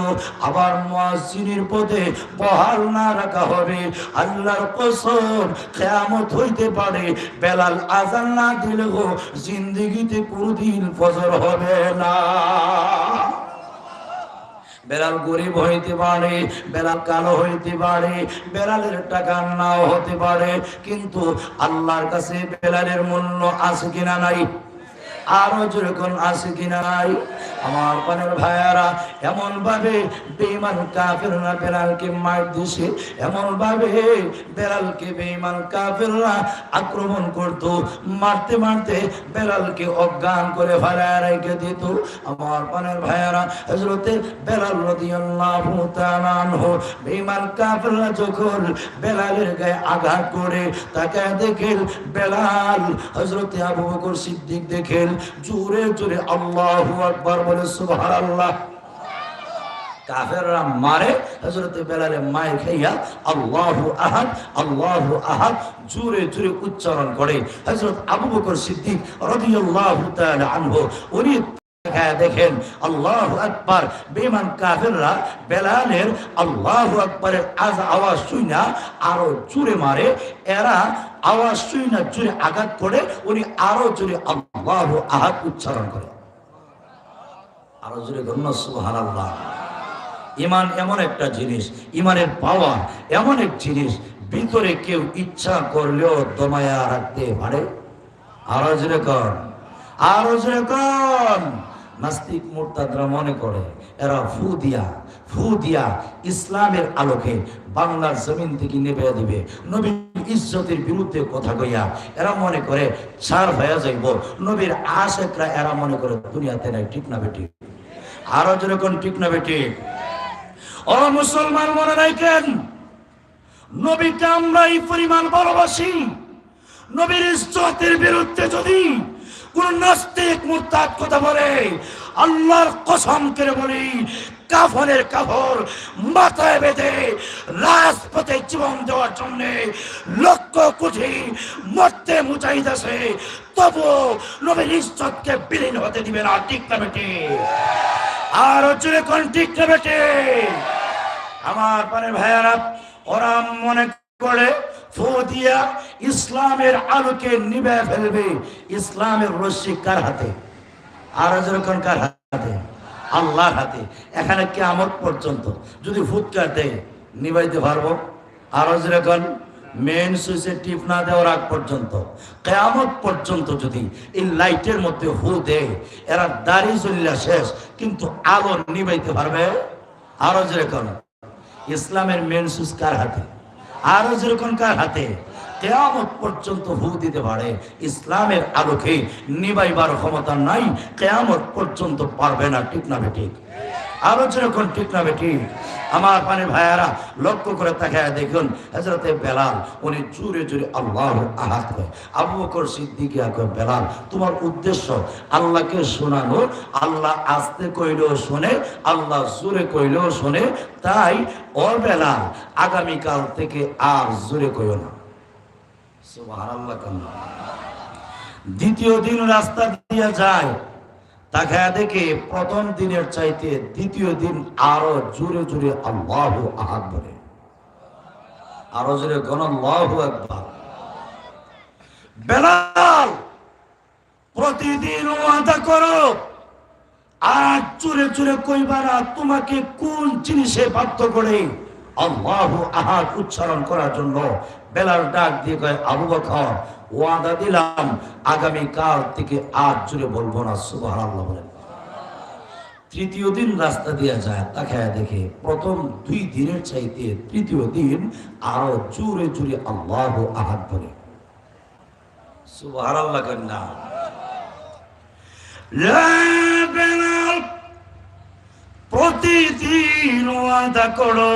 আবার মুয়াজ্জিনের পদে বহাল না রাখা হবে, আল্লাহর কসম কিয়ামত হইতে পারে বেলাল আযান না দিলেও জিন্দেগিতে কোনদিন ফজর হবে না। বেলাল গরিব হইতে পারে, বেলাল কালো হইতে পারে, বেলালের টাকা নাও হতে পারে, কিন্তু আল্লাহর কাছে বেলালের মূল্য আছে কিনা নাই? আরো যেরকম আছে কিনা নাই? আমার পানের ভাইয়ারা এমন ভাবে বেঈমান কাফেররা বেলালকে মার দিছে, এমন ভাবে বেলালকে বেঈমান কাফেররা আক্রমণ করত, মারতে মারতে বেলালকে অজ্ঞান করে ফেলায় রেখে দিত। আমার পানের ভাইয়ারা হযরতে বেলাল রাদিয়াল্লাহু তাআলা আনহু বেঈমান কাফেররা যখন বেলালের গায়ে আঘাত করে তাকে দেখেন বেলাল হযরতে আবু বকর সিদ্দিক দেখেন জোরে জোরে আল্লাহু আকবার বলে সুবহানাল্লাহ। কাফেররা মারে হযরতে বেলালে মায়ের খাইয়া আল্লাহু আহাদ আল্লাহু আহাদ জোরে জোরে উচ্চারণ করে। হযরত আবু বকর সিদ্দিক রাদিয়াল্লাহু তাআলা আনহু উনি দেখেন আল্লাহু আকবার, বেঈমান কাফেররা বেলালের আল্লাহু আকবারের আওয়াজ শুনা আরো জোরে মারে, এরা আওয়াজ শুনা জোরে আঘাত করে, উনি আরো জোরে আল্লাহু আহাদ উচ্চারণ করে। আরো জোরে গণ্য সুবহানাল্লাহ। ঈমান এমন একটা জিনিস, ঈমানের পাওয়ার এমন এক জিনিস, ভিতরে কেউ ইচ্ছা করলেও দমায়া রাখতে পারে। আরো জোরে কর, আরো জোরে কর। নাস্তিক মুরতাদরা মনে করে এরা ফু দিয়া ইসলামের আলোকে বাংলার জমিন থেকে নেবে দিবে, নবীর ইজ্জতের বিরুদ্ধে কথা কইয়া এরা মনে করে ছাড় হয়ে যাইব। নবীর আশেকরা এরা মনে করে দুনিয়াতে নাই। ঠিক না বেটি? আরো যেরকম ঠিক না বেটি? ও মুসলমান মনে রাখেন, নবীকে আমরা এই পরিমাণ ভালোবাসি, নবীর ইজ্জতের বিরুদ্ধে যদি কোন নাস্তিক মুরতাদ কথা বলে, আল্লাহর কসম করে বলি কাফনের কাফর মাথায় বেঁধে রাজপথে জীবন দেওয়ার জন্য লক্ষ কোটি মরতে মুজাহিদ আছে, তবু নবীর ইজ্জতকে বিলীন হতে দিবে না। ঠিক না বেটি? আর জোরে কোন ঠিক না বেটি? আমার পারে ভাইয়ারা, ওরা মনে করে ফু দিয়া ইসলামের আলোকে নিভে ফেলবে। ইসলামের রশ্মি কার হাতে? আর যেরকম কার হাতে? আল্লাহর হাতে। এখানে কিয়ামত পর্যন্ত যদি ফুৎকার দেয় নিভাইতে পারবো? আরো যেরকম মেন সুইচে টিপ না দেওয়ার আগ পর্যন্ত, কিয়ামত পর্যন্ত যদি এই লাইটের মধ্যে হু দেয়, এরা দাড়ি চলিলা শেষ, কিন্তু আলো নিভাইতে পারবে? আরো যেরকম ইসলামের মেন সুইচ কার হাতে? আরো যেরকম কার হাতে? কিয়ামত পর্যন্ত হু দিতে পারে, ইসলামের আলোকে নিভাইবার ক্ষমতা নাই, কিয়ামত পর্যন্ত পারবে না। ঠিক না বেটি? আরো যেরকম ঠিক না বেটি? আমার পানি ভাইয়ারা লক্ষ্য করে তাকায় দেখুন, হযরতে বেলাল উনি জোরে জোরে আল্লাহু আহাদ কয়। আবু বকর সিদ্দিক কয়, বেলাল তোমার উদ্দেশ্য আল্লাহকে শোনানো, আল্লাহ আস্তে কইলেও শোনে, আল্লাহ জোরে কইলেও শোনে, তাই ও বেলাল আগামীকাল থেকে আর জোরে কইও না। সুবহানাল্লাহ। দ্বিতীয় দিন রাস্তা দিয়ে যায়, তাকে দেখে প্রথম দিনের চাইতে দ্বিতীয় দিন আরো জোরে জোরে আল্লাহু আহাদ বলে। আরো জোরে কোন আল্লাহু আকবার। বেলাল প্রতিদিন ওয়াদা করো আর জোরে জোরে কইবারা তোমাকে কোন জিনিসে বাধ্য করে আল্লাহু আহাদ উচ্চারণ করার জন্য। বেলাল ডাক দিয়ে কয়, আবু বকর ওয়াদা দিলাম আগামী কাল থেকে আর জোরে বলবো না। সুবহানাল্লাহ বলেন। তৃতীয় দিন রাস্তা দিয়ে যায়, তাকে দেখে প্রথম 2 দিনের চাইতে তৃতীয় দিন আরো জোরে জোরে আল্লাহু আহাদ বলে। সুবহানাল্লাহ কন্যা। বেলাল প্রতিদিন ওয়াদা করো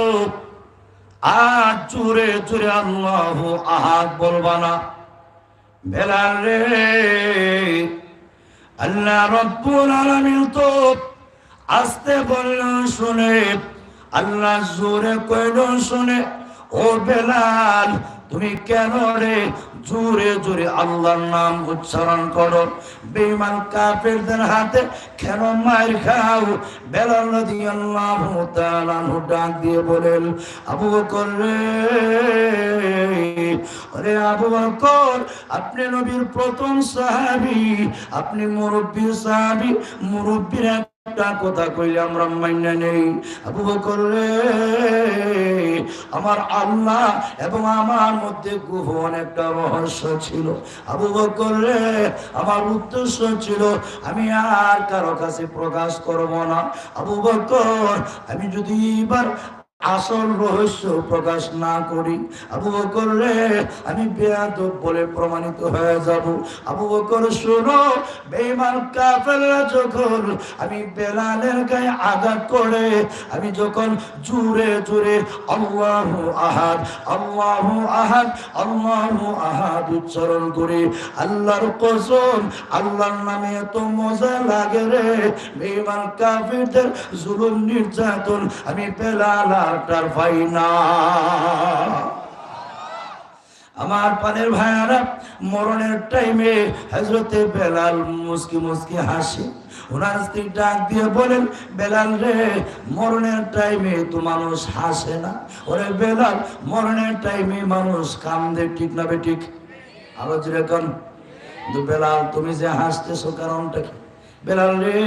আর জোরে জোরে আল্লাহু আহাদ বলবা না। বেলাল রে, আল্লাহ রাব্বুল আলামিন তো আস্তে বলল শুনে, আল্লাহ জোরে কইল শুনে। ও বেলাল তুমি কেন রে জোরে জোরে আল্লাহর নাম উচ্চারণ করো? বেঈমান কাফেরদের হাতে কেন মার খাও? বেলাল রাদিয়াল্লাহু তাআলা ডাক দিয়ে বলেন, আবু বকর রে, আরে আবু বকর আপনি নবীর প্রথম সাহাবী, আপনি মুরব্বী সাহাবী, মুরব্বীর একটা কথা কইলে আমরা মাইনা নেই। আবু বকর রে, আমার আল্লাহ এবং আমার মধ্যে গোপন একটা রহস্য ছিল। আবু বকর রে, আমার উদ্দেশ্য ছিল আমি আর কারো কাছে প্রকাশ করব না। আবু বকর, আমি যদি এবার আসল রহস্য প্রকাশ না করি, আবু বকর রে, আমি বেয়াদব বলে প্রমাণিত হয়ে যাব। আবু বকর শোনো, বেঈমান কাফেররা যখন আমি বেলালের গায়ে আঘাত করে, আমি যখন জোরে জোরে আল্লাহু আহাদ আল্লাহু আহাদ আল্লাহু আহাদ উচ্চারণ করি, আল্লাহর কসম আল্লাহর নামে এত মজা লাগে রে। বেঈমান কাফেরদের জুলুম নির্যাতন আমি বেলাল আর পাই না। আমার পানের ভাইয়ারা, মরণের টাইমে হযরতে বেলাল মুস্কি মুস্কি হাসে। ওনার স্ত্রী ডাক দিয়ে বলেন, বেলাল রে, মরণের টাইমে তো মানুষ হাসে না। ওরে বেলাল, মরণের টাইমে মানুষ কান্দে, ঠিক না বেঠিক? আরো যেরকম। কিন্তু বেলাল, তুমি যে হাসতেছো কারণটা কি? বেলাল রে,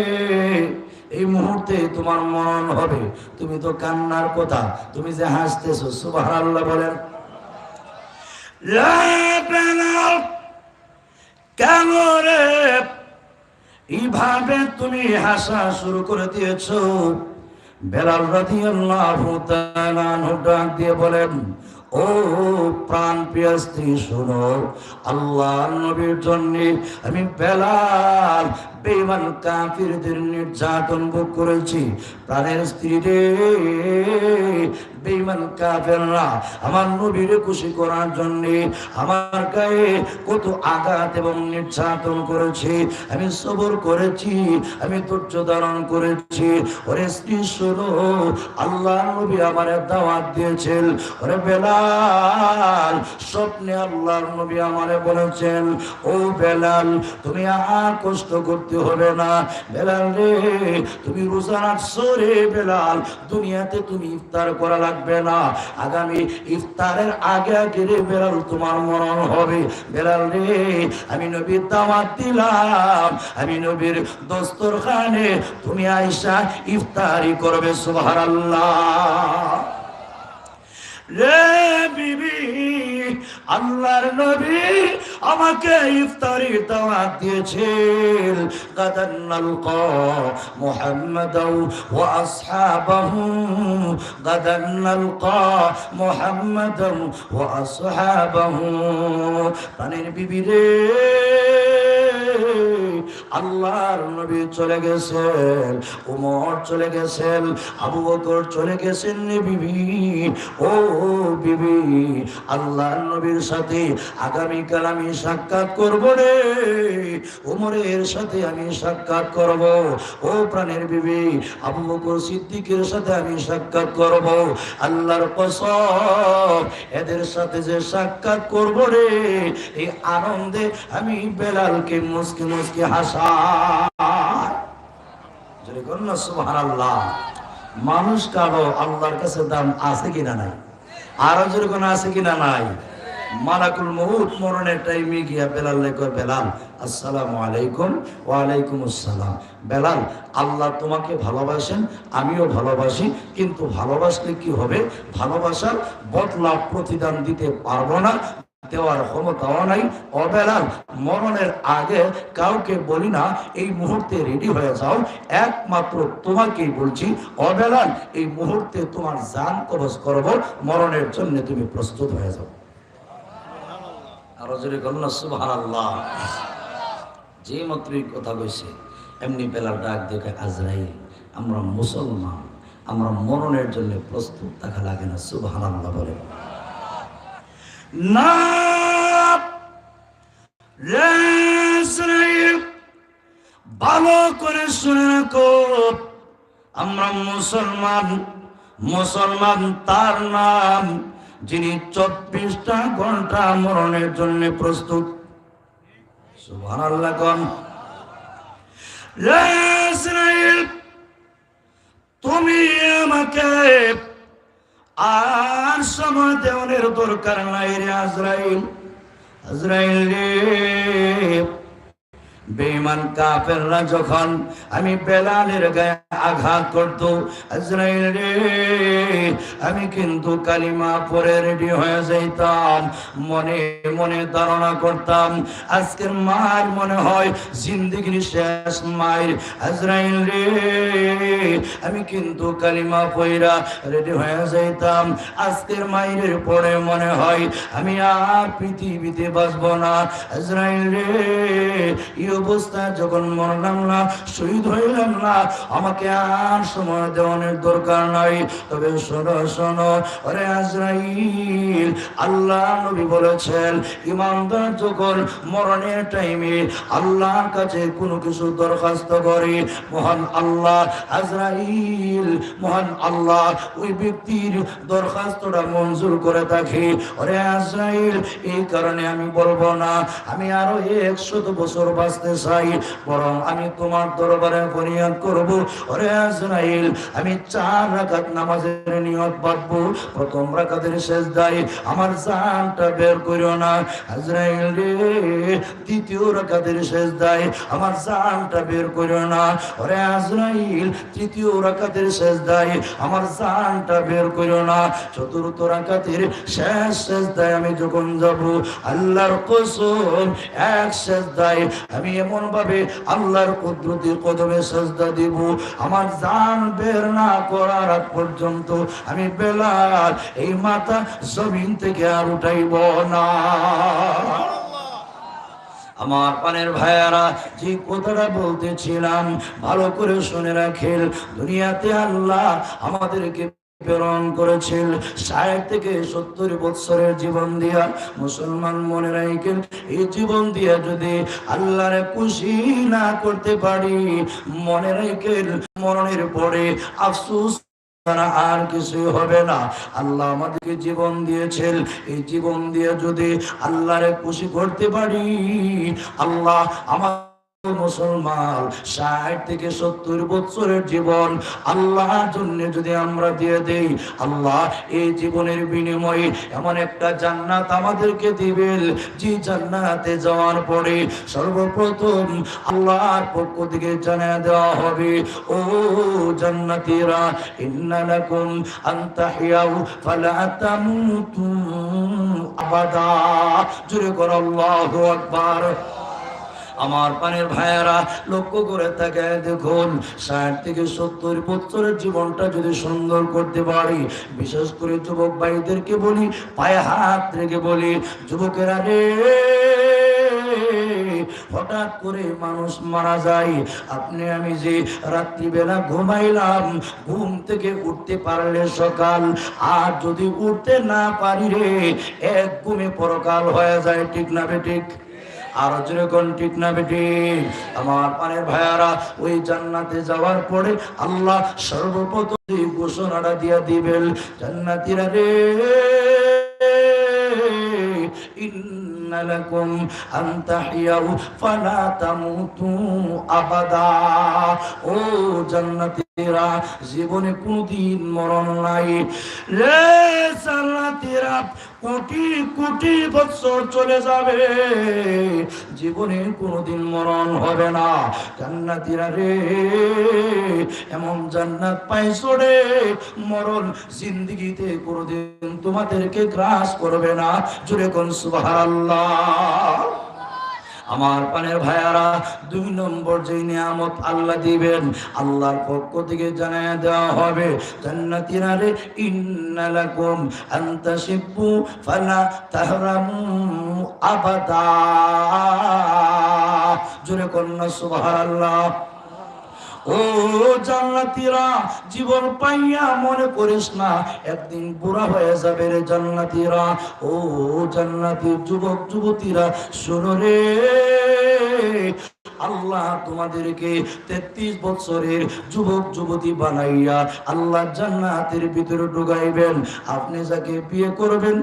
এই মুহূর্তে তোমার মরণ হবে, তুমি তো কান্নার কথা, তুমি যে হাসতেছো। সুবহানাল্লাহ বলেন। বেলাল, কেন রে এইভাবে তুমি হাসা শুরু করে দিয়েছো? বেলাল রাদিয়াল্লাহু তাআলা ডাক দিয়ে বলেন, ও প্রাণ প্রিয় স্ত্রী, শোনো, আল্লাহর নবীর জন্য আমি বেলাল বেঈমান কাফিরদের নির্যাতন ভোগ করেছি। প্রাণের স্ত্রী রে, বেঈমান কাফেররা আমার নবীরে খুশি করার জন্য আমার গায়ে কত আঘাত এবং নির্যাতন করেছে, আমি সবর করেছি, আমি ধৈর্য ধারণ করেছি। ওরে স্ত্রী শোনো, আল্লাহর নবী আমারে দাওয়াত দিয়েছেন। ওরে বেলাল, স্বপ্নে আল্লাহর নবী আমারে বলেছেন, ও বেলাল, তুমি আর কষ্ট করতে হবে না। বেলাল রে, তুমি রোজা রাখছো রে বেলাল, দুনিয়াতে তুমি ইফতার করা লাগবে না। আগামী ইফতারের আগে আগে রে বেলাল তোমার মরণ হবে। বেলাল রে, আমি নবীর দাওয়াত দিলাম, আমি নবীর দস্তরখানে তুমি আয়েশা ইফতারি করবে। সুবহানাল্লাহ রে বিবি, আল্লাহর নবী আমাকে ইফতারি দাওয়াত দিয়েছেন। গাদান নালকা মুহাম্মাদাও ওয়া আসহাবাহু, গাদান নালকা মুহাম্মাদাও ওয়া আসহাবাহু। প্রাণের বিবি রে, আল্লাহর নবী চলে গেছেন, ওমর চলে গেছেন, আবু বকর চলে গেছেন রে বিবি। ও বিবি, আল্লাহর নবীর সাথে আগামীকাল আমি সাক্ষাৎ করব রে, ওমরের সাথে আমি সাক্ষাৎ করব। ও প্রাণের বিবি, আবু বকর সিদ্দিকের সাথে আমি সাক্ষাৎ করব। আল্লাহর কসম, এদের সাথে যে সাক্ষাৎ করব রে, এই আনন্দে আমি বেলালকে মুস্কি মুস্কি হাসাই। সুবহানাল্লাহ। মানুষ কারো আল্লাহর কাছে দাম আছে কিনা নাই? আরো যেরকম আছে কিনা নাই? মালাকুল মউত মরণের টাইমে গিয়া বেলাল লেখো, বেলাল আসসালামু আলাইকুম। ওয়া আলাইকুম আসসালাম। বেলাল, আল্লাহ তোমাকে ভালোবাসেন, আমিও ভালোবাসি, কিন্তু ভালোবাসলে কি হবে? ভালোবাসার বদলা প্রতিদান দিতে পারবো না, দেওয়ার ক্ষমতাও নাই। ও বেলাল, মরণের আগে কাউকে বলি না এই মুহূর্তে রেডি হয়ে যাও, একমাত্র তোমাকেই বলছি। ও বেলাল, এই মুহূর্তে তোমার জান কবজ করব, মরণের জন্য তুমি প্রস্তুত হয়ে যাও। আরো জোরে বলুন সুবহানাল্লাহ। যে মাত্রই কথা কইছে এমনি বেলাল ডাক দেখে, আজরাইল, আমরা মুসলমান, আমরা মরণের জন্য প্রস্তুত থাকা লাগে না। সুবহানাল্লাহ বলে না রে ইসরাইল, ভালো করে শুনে রাখো, আমরা মুসলমান। মুসলমান তার নাম যিনি 24টা ঘন্টা মরণের জন্য প্রস্তুত। সুবহানাল্লাহ কোন রে ইসরাইল, তুমি আমাকে আর সময় দেওয়ার দরকার নাই রে আজরাইল। আজরাইল রে, বেঈমান কাফেররা যখন আমি বেলালের গায়ে আঘাত করত, আজরাইল রে আমি কিন্তু কালিমা পড়ে রেডি হয়ে যাইতাম, মনে মনে ধারণা করতাম আজকের মার মনে হয় জিন্দেগির শেষ মায়ের। আজরাইল রে আমি কিন্তু কালিমা পড়া রেডি হয়ে যাইতাম, আজকের মায়ের পরে মনে হয় আমি আর পৃথিবীতে বাঁচব না। আজরাইল রে এই অবস্থা যখন মরলাম না, শহীদ হইলাম না, আমাকে আর সময় দেওয়ানোর দরকার নাই। তবে শোনো শোনো ওরে আজরাইল, আল্লাহ নবী বলেছেন ইমানদার যখন মরণের টাইমে আল্লাহর কাছে কোনো কিছু দরখাস্ত করে, মহান আল্লাহ আজরাইল মহান আল্লাহ ওই ব্যক্তির দরখাস্তটা মঞ্জুর করে থাকে। ওরে আজরাইল, এই কারণে আমি বলবো না আমি আরো 100 বছর বাঁচতে চাই, বরং আমি তোমার দরবারে ফরিয়াদ করব। ওরে আজরাইল, আমি 4 রাকাত নামাজের নিয়ত বাঁধবো, প্রথম রাকাতের সেজদায় আমার জানটা বের করিও না। আজরাইল রে দ্বিতীয় রাকাতের সেজদায় আমার জানটা বের করিও না। ওরে আজরাইল, তৃতীয় রাকাতের সেজদায় আমার জানটা বের করিও না। চতুর্থ রাকাতের শেষ সেজদায় আমি যখন যাব, আল্লাহর কসম এক সেজদায় আমি এমন ভাবে আল্লাহর কুদরতি কদমে সেজদা দিব, আমার জান বের না করার আগ পর্যন্ত আমি বেলাল এই মাথা জমিন থেকে আর উঠাইব না। আমার পানের ভাইয়ারা, যে কথাটা বলতেছিলাম ভালো করে শুনে রাখেন। দুনিয়াতে আল্লাহ আমাদেরকে প্রেরণ করেছিল 60 থেকে 70 বছরের জীবন দিয়া। মুসলমান মনে রাখেন, এই জীবন দিয়া যদি আল্লাহরে খুশি না করতে পারি, মনে রাখেন মরণের পরে আফসোস তারা আর কিছু হবে না। আল্লাহ আমাদেরকে জীবন দিয়েছেন, এই জীবন দিয়ে যদি আল্লাহরে খুশি করতে পারি, আল্লাহ আমার মুসলমান 60 থেকে 70 বছরের জীবন আল্লাহর জন্য যদি আমরা দিয়ে দেই, আল্লাহ এই জীবনের বিনিময়ে এমন একটা জান্নাত আমাদেরকে দিবেন, যে জান্নাতে যাওয়ার পরে সর্বপ্রথম আল্লাহর পক্ষ থেকে জানিয়ে দেওয়া হবে, ও জান্নাতীরা ইন্না লাকুম আন তাহিয়াউ ফালা তামুতু আবাদা। জোরে করো আল্লাহু আকবার। আমার পানের ভাইয়েরা, লক্ষ্য করে তাকায় দেখুন, 60 থেকে 70 বছরের জীবনটা যদি সুন্দর করতে পারি, বিশেষ করে যুবক ভাইদেরকে বলি, পায়ে হাত রেখে বলি, যুবকেরা রে, হঠাৎ করে মানুষ মারা যায়, আপনি আমি যে রাত্রিবেলা ঘুমাইলাম, ঘুম থেকে উঠতে পারলে সকাল, আর যদি উঠতে না পারি রে, এক ঘুমে পরকাল হয়ে যায়। ঠিক না বেঠিক? আর যেরকম ঠিক না বেঠিক? আমার পানের ভাইয়ারা, ওই জান্নাতে যাওয়ার পরে আল্লাহ সর্বপ্রথম ঘোষণাটা দিয়ে দিবেন, জান্নাতীরা রে ইন্না লাকুম আন তাহিয়াউ ফালা তামুতু আবাদা। ও জান্নাতীরা, জীবনে কোনদিন মরণ নাই রে। জান্নাতীরা কোটি কোটি বছর চলে যাবে, জীবনে কোনদিন মরণ হবে না। জান্নাতীরা রে, এমন জান্নাত পাইছো রে, মরণ জিন্দেগিতে কোনদিন তোমাদেরকে গ্রাস করবে না। জোরে কোন সুবহানাল্লাহ। আমার পানের ভাইয়ারা, 2 নম্বর যে নিয়ামত আল্লাহ দিবেন, আল্লাহর পক্ষ থেকে জানিয়ে দেওয়া হবে, জান্নাতীরা রে ইন্না লাকুম আন তাশিব্বু ফালা তাহরামু আবাদা। জোরে কন্যা সুবহানাল্লাহ। ও জান্নাতীরা, জীবন পাইয়া মনে করিস না একদিন বুড়া হয়ে যাবে রে জান্নাতীরা। ও জান্নাতি যুবক যুবতীরা, শোনো রে, আল্লাহ তোমাদেরকে 33 বছরের যুবক যুবতী বানাইয়া আল্লাহ জান্নাতের ভিতরে ঢুকাইবেন। আপনি যাকে বিয়ে করবেন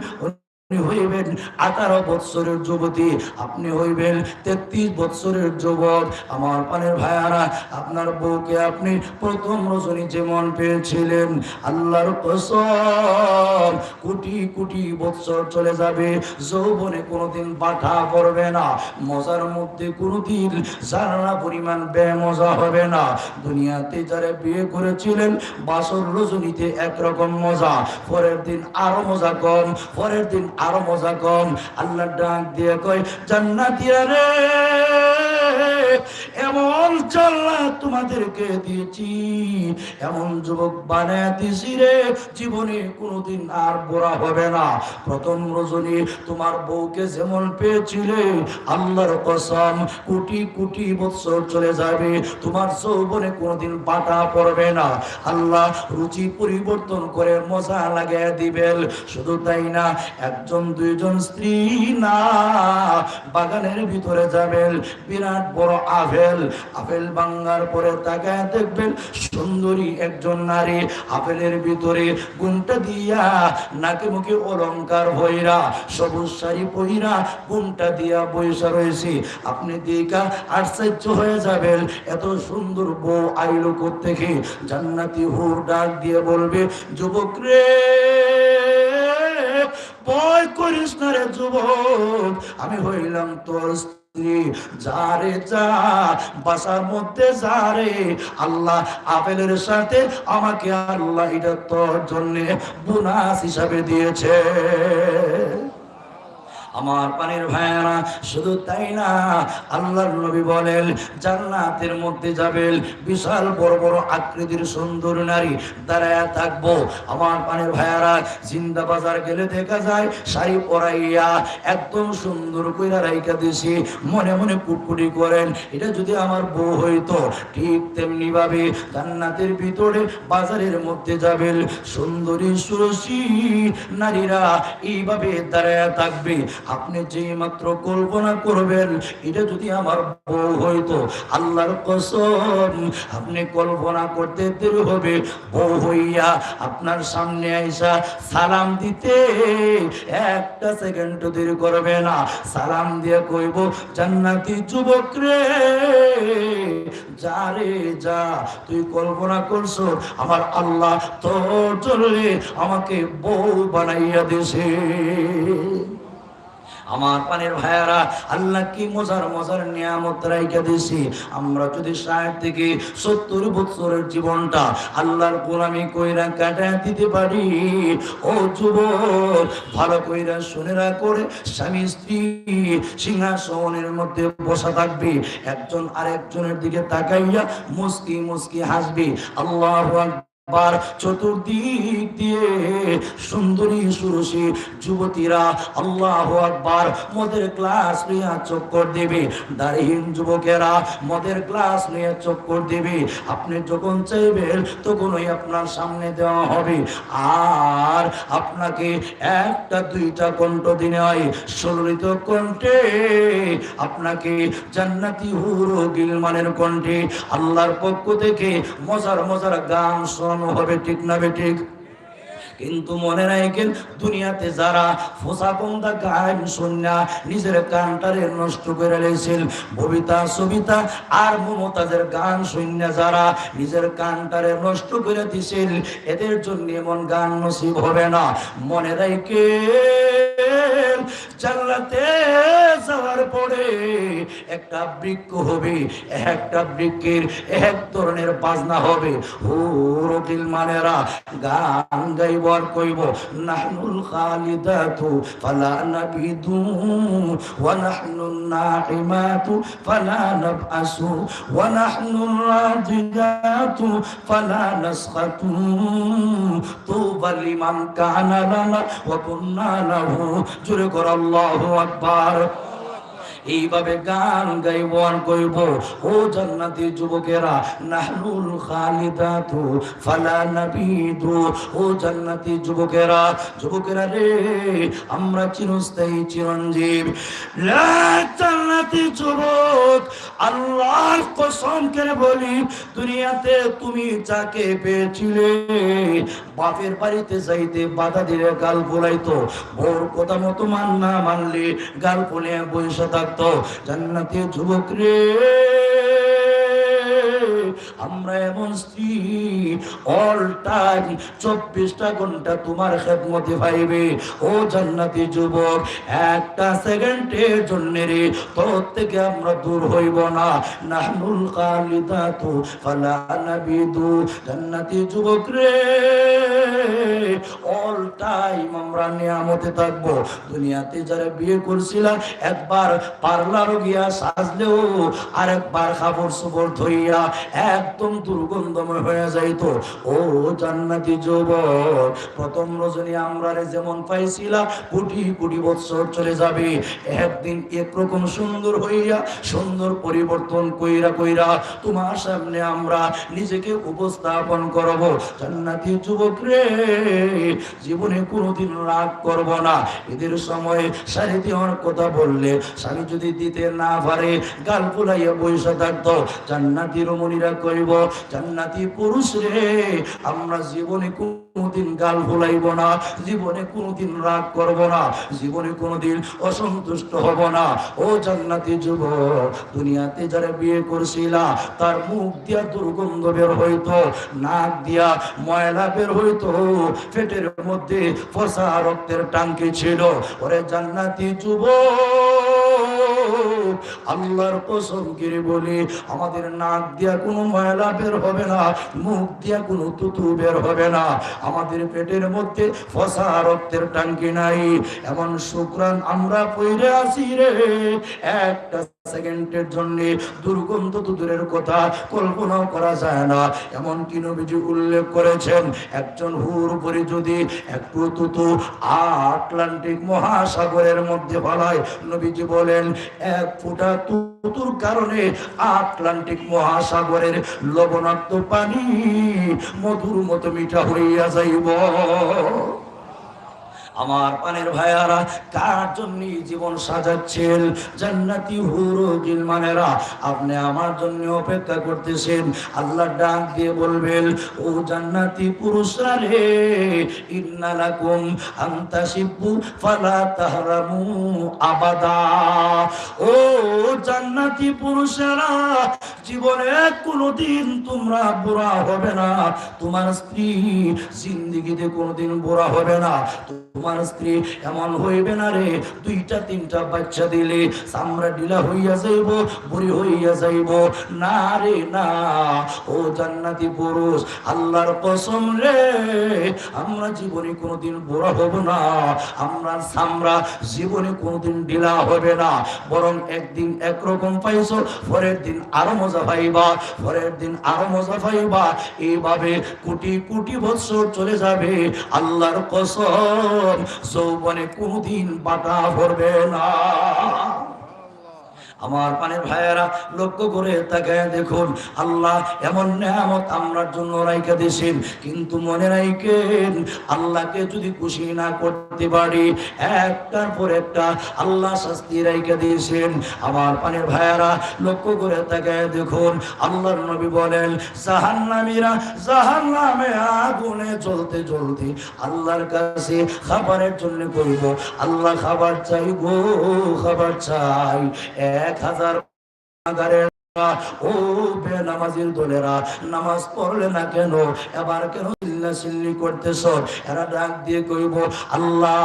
আপনি হইবেন 18 বৎসরের যুবতী, আপনি হইবেন 33 বৎসরের যুবক। আমার পানের ভাইয়ারা, আপনার বউকে আপনি প্রথম রজনী যেমন পেয়েছিলেন, আল্লাহর কসম কোটি কোটি বৎসর চলে যাবে, যৌবনে কোনোদিন বাধা পড়বে না, মজার মধ্যে কোনোদিন জানা পরিমাণ বেমজা হবে না। দুনিয়াতে যারা বিয়ে করেছিলেন বাসর রজনীতে একরকম মজা, পরের দিন আরো মজা কম, পরের দিন আরো মজা কম। আল্লাহ ডাক দিয়ে কয়, জান্নাতীরা রে, এমন জান্নাত তোমাদেরকে দিয়েছি, এমন যুবক বানায় দিয়েছি রে, জীবনে কোনোদিন আর বোরা হবে না। প্রথম রজনী তোমার বউকে যেমন পেয়েছিলে, আল্লাহর কসম কোটি কোটি বৎসর চলে যাবে, তোমার যৌবনে কোনোদিন বাটা পড়বে না। আল্লাহ রুচি পরিবর্তন করে মজা লাগায় দিবেন। শুধু তাই না, একজন দুইজন স্ত্রী না, বাগানের ভিতরে যাবেন, বিরাট বড় আপেল, আপেল ভাঙার পরে তাকায় দেখবেন সুন্দরী একজন নারী, আপেলের ভিতরে গুণটা দিয়া নাকে মুখে অলংকার ভৈরা, সবুজ শাড়ি পইরা গুণটা দিয়া বৈশা রয়েছে। আপনি দেখা আশ্চর্য হয়ে যাবেন, এত সুন্দর বউ আইলো কোত্থেকে? জান্নাতি হুর ডাক দিয়ে বলবে, যুবক রে, ভয় করিস না রে যুবক, আমি হইলাম তোর স্ত্রী, যারে যা বাসার মধ্যে যারে, আল্লাহ আপেলের সাথে আমাকে আল্লাহ এটা তোর জন্য বোনাস হিসাবে দিয়েছে। আমার পানির ভাইয়ারা, শুধু তাই না, আল্লাহর নবী বলেন জান্নাতের মধ্যে যাবেন বিশাল বড় বড় আকৃতির সুন্দর নারী দাঁড়ায়া থাকবো। আমার পানির ভাইয়ারা, জিন্দা বাজার গেলে দেখা যায় শাড়ি পরাইয়া একদম সুন্দর কইরা রাইখা দিছি, মনে মনে কুটকুটি করেন, এটা যদি আমার বউ হইতো। ঠিক তেমনি ভাবে জান্নাতের ভিতরে বাজারের মধ্যে যাবেন সুন্দরী সুরসী নারীরা এইভাবে দাঁড়ায়া থাকবে। আপনি যে মাত্র কল্পনা করবেন, এটা যদি আমার বউ হইতো, আল্লাহর কসম আপনি কল্পনা করতে দেরি হবে, বউ হইয়া আপনার সামনে আইসা সালাম দিতে একটা সেকেন্ড দেরি করবে না। সালাম দিয়ে কইব, জান্নাতি যুবক রে, যা রে যা, তুই কল্পনা করছো আমার আল্লাহ তোর জন্য আমাকে বউ বানাইয়া দিছে। আমার পানের ভাইয়ারা, আল্লাহ কি মজার মজার নিয়ামত রাইখা দিয়েছি। আমরা যদি 60 থেকে 70 বছরের জীবনটা আল্লাহর গোলামি কইরা কাটায় দিতে পারি, ও যুবক ভালো কইরা শুনেরা করে, স্বামী স্ত্রী সিংহাসনের মধ্যে বসা থাকবে, একজন আরেকজনের দিকে তাকাইয়া মুস্কি মুস্কি হাসবে। আল্লাহু আকবার। চতুর্দিক দিয়ে সুন্দরী সুরসী যুবতীরা আল্লাহু আকবার মদের গ্লাস নিয়ে চক্কর দেবে, দাড়িহীন যুবকেরা মদের গ্লাস নিয়ে চক্কর দেবে। আপনি যখন চাইবেন তখনই আপনার সামনে দেওয়া হবে, আর আপনাকে একটা দুইটা কণ্ঠ দিনে হয়, সুললিত কণ্ঠে আপনাকে জান্নাতি হুর গিলমানের কণ্ঠে আল্লাহর পক্ষ থেকে মজার মজার গান শোনানো হবে। ঠিক না বেঠিক? কিন্তু মনে রাখেন, দুনিয়াতে যারা ফোসা বন্ধা গান শুননা নিজের কানটারে নষ্ট করে লেছেন, ববিতা সবিতা আর মমতাজের গান শুননা যারা নিজের কানটারে নষ্ট করে দিছেন, এদের জন্য এমন গান নসিব হবে না। মনে রাখেন, জান্নাতে যাওয়ার পরে একটা বৃক্ষ হবে, একটা বৃক্ষের এক ধরনের বাজনা হবে। হুর গিলমানেরা গান গাইব আর কইব, নাহনুল খালিদাতু ফালা নাবিদু ওয়া নাহনুন নাইমাতু ফালা নাবআসু ওয়া নাহনুর রাদিয়াতু ফালা নাসখাতু তুবা লিমান কানা লানা ওয়া কুন্না লাহু। জোরে কর আল্লাহু আকবার। এইভাবে গান গাইব আর কইব, ও জান্নাতি যুবকেরা, নাহনুল খালিদাতু ফালা নাবিদু, ও জান্নাতি যুবকেরা, যুবকেরা রে, আমরা চিরস্থায়ী চিরঞ্জীব। জান্নাতি যুবক, আল্লাহর কসম করে বলি, দুনিয়াতে তুমি যাকে পেয়েছিলে, বাপের বাড়িতে যাইতে বাধা দিলে গাল ফোলাইতো, ওর কথা মতো না মানলে গাল ফোলে বসে থাকতো। জান্নাতি যুবক রে, আমরা এমন স্ত্রী, অল টাইম 24টা ঘন্টা তোমার খেদমতে পাইবে। ও জান্নাতি যুবক, একটা সেকেন্ডের জন্য রে তোর থেকে আমরা দূর হইব না। নাহনুল খালিদাতু ফালা নাবিদু, জান্নাতি যুবক রে, অল টাইম আমরা নিয়ামতে থাকবো। দুনিয়াতে যারা বিয়ে করছিলাম, একবার পার্লারও গিয়া সাজলেও আরেকবার কাপড় চোপড় ধইয়া একদম দুর্গন্ধময় হয়ে যাইতো। ও জান্নাতি যুবক, প্রথম রজনী আমরা যেমন পাইছিলাম, কোটি কোটি বছর চলে যাবে, একদিন একরকম সুন্দর হইয়া সুন্দর পরিবর্তন কইরা কইরা তোমার সামনে আমরা নিজেকে উপস্থাপন করব। জান্নাতি যুবক রে, জীবনে কোনোদিন রাগ করব না। এদের সময় শাড়ি দেওয়ার কথা বললে স্বামী যদি দিতে না পারে গাল ফুলাইয়া বসে থাকতো। জান্নাতি রমণীরা কইব, জান্নাতি পুরুষ রে, আমরা জীবনে কোনোদিন গাল ফুলাইব না, জীবনে কোনোদিন রাগ করব না, জীবনে কোনোদিন অসন্তুষ্ট হব না। ও জান্নাতি যুবক, দুনিয়াতে যারা বিয়ে করছিলা, তার মুখ দিয়া দুর্গন্ধ বের হইতো, নাক দিয়া ময়লা বের হইতো, পেটের মধ্যে ফসা রক্তের টাঙ্কি ছিল। ওরে জান্নাতি যুবক, আল্লাহর কসম করে বলি, আমাদের নাক দিয়া কোনো ময়লা বের হবে না, মুখ দিয়া কোনো তুতু বের হবে না, আমাদের পেটের মধ্যে ফসা রক্তের টাঙ্কি নাই। এমন শুকরান আমরা পইরে আছি রে, একটা সেকেন্ডের জন্য দুর্গন্ধ তো দূরের কথা, কল্পনাও করা যায় না। এমন কি নবীজি উল্লেখ করেছেন, একজন হুর উপরে যদি একটু তুতু আটলান্টিক মহাসাগরের মধ্যে ফলায়, নবীজি বলেন এক ফোঁটা তুতুর কারণে আটলান্টিক মহাসাগরের লবণাক্ত পানি মধুর মতো মিঠা হইয়া যাইব। আমার পানের ভাইয়ারা, কার জন্য জীবন সাজাচ্ছেন? জান্নাতি হুর গিলমানেরা, আপনি আমার জন্য অপেক্ষা করতেছেন। আল্লাহ ডাক দিয়ে বলবেন, ও জান্নাতি পুরুষরা রে, ইন্না লাকুম আন তাশিবু ফালা তাহরামু আবাদা। ও জান্নাতি পুরুষেরা, জীবনে কোনোদিন তোমরা বুড়া হবে না, তোমার স্ত্রী জিন্দেগিতে কোনোদিন বুড়া হবে না, তোমার স্ত্রী এমন হইবে না রে, 2-3টা বাচ্চা দিলে চামড়া ঢিলা হইয়া যাইব, বুড়ি হইয়া যাইব, না রে না। ও জান্নাতি পুরুষ, আল্লাহর কসম রে, আমরা জীবনে কোনোদিন বুড়া হব না, আমরা চামড়া জীবনে কোনোদিন ঢিলা হবে না, বরং একদিন একরকম পাইছো, পরের দিন আরো মজা পাইবা, পরের দিন আরো মজা পাইবা, এইভাবে কোটি কোটি বছর চলে যাবে। আল্লাহর কসম, যৌবনে কোনদিন বাটা ভরবে না। আমার পানের ভাইয়েরা, লক্ষ্য করে তাকায় দেখুন, আল্লাহ এমন নিয়ামত আমরার জন্য রাইখা দিয়েছেন, কিন্তু মনে রাখেন, আল্লাহকে যদি খুশি না করতে পারি, একটার পর একটা আল্লাহ শাস্তি রাইখা দিয়েছেন। আমার পানের ভাইয়েরা, লক্ষ্য করে তাকায় দেখুন, আল্লাহর নবী বলেন, জাহান্নামীরা জাহান্নামে আগুনে জ্বলতে জ্বলতে আল্লাহর কাছে খাবারের জন্য কইব, আল্লাহ খাবার চাই গো, খাবার চাই। 1000 ও বেনামাজির দলেরা, নামাজ পড়লে না কেন, এবার কেন চিল্লাচিল্লি করতেছ? এরা ডাক দিয়ে কইব, আল্লাহ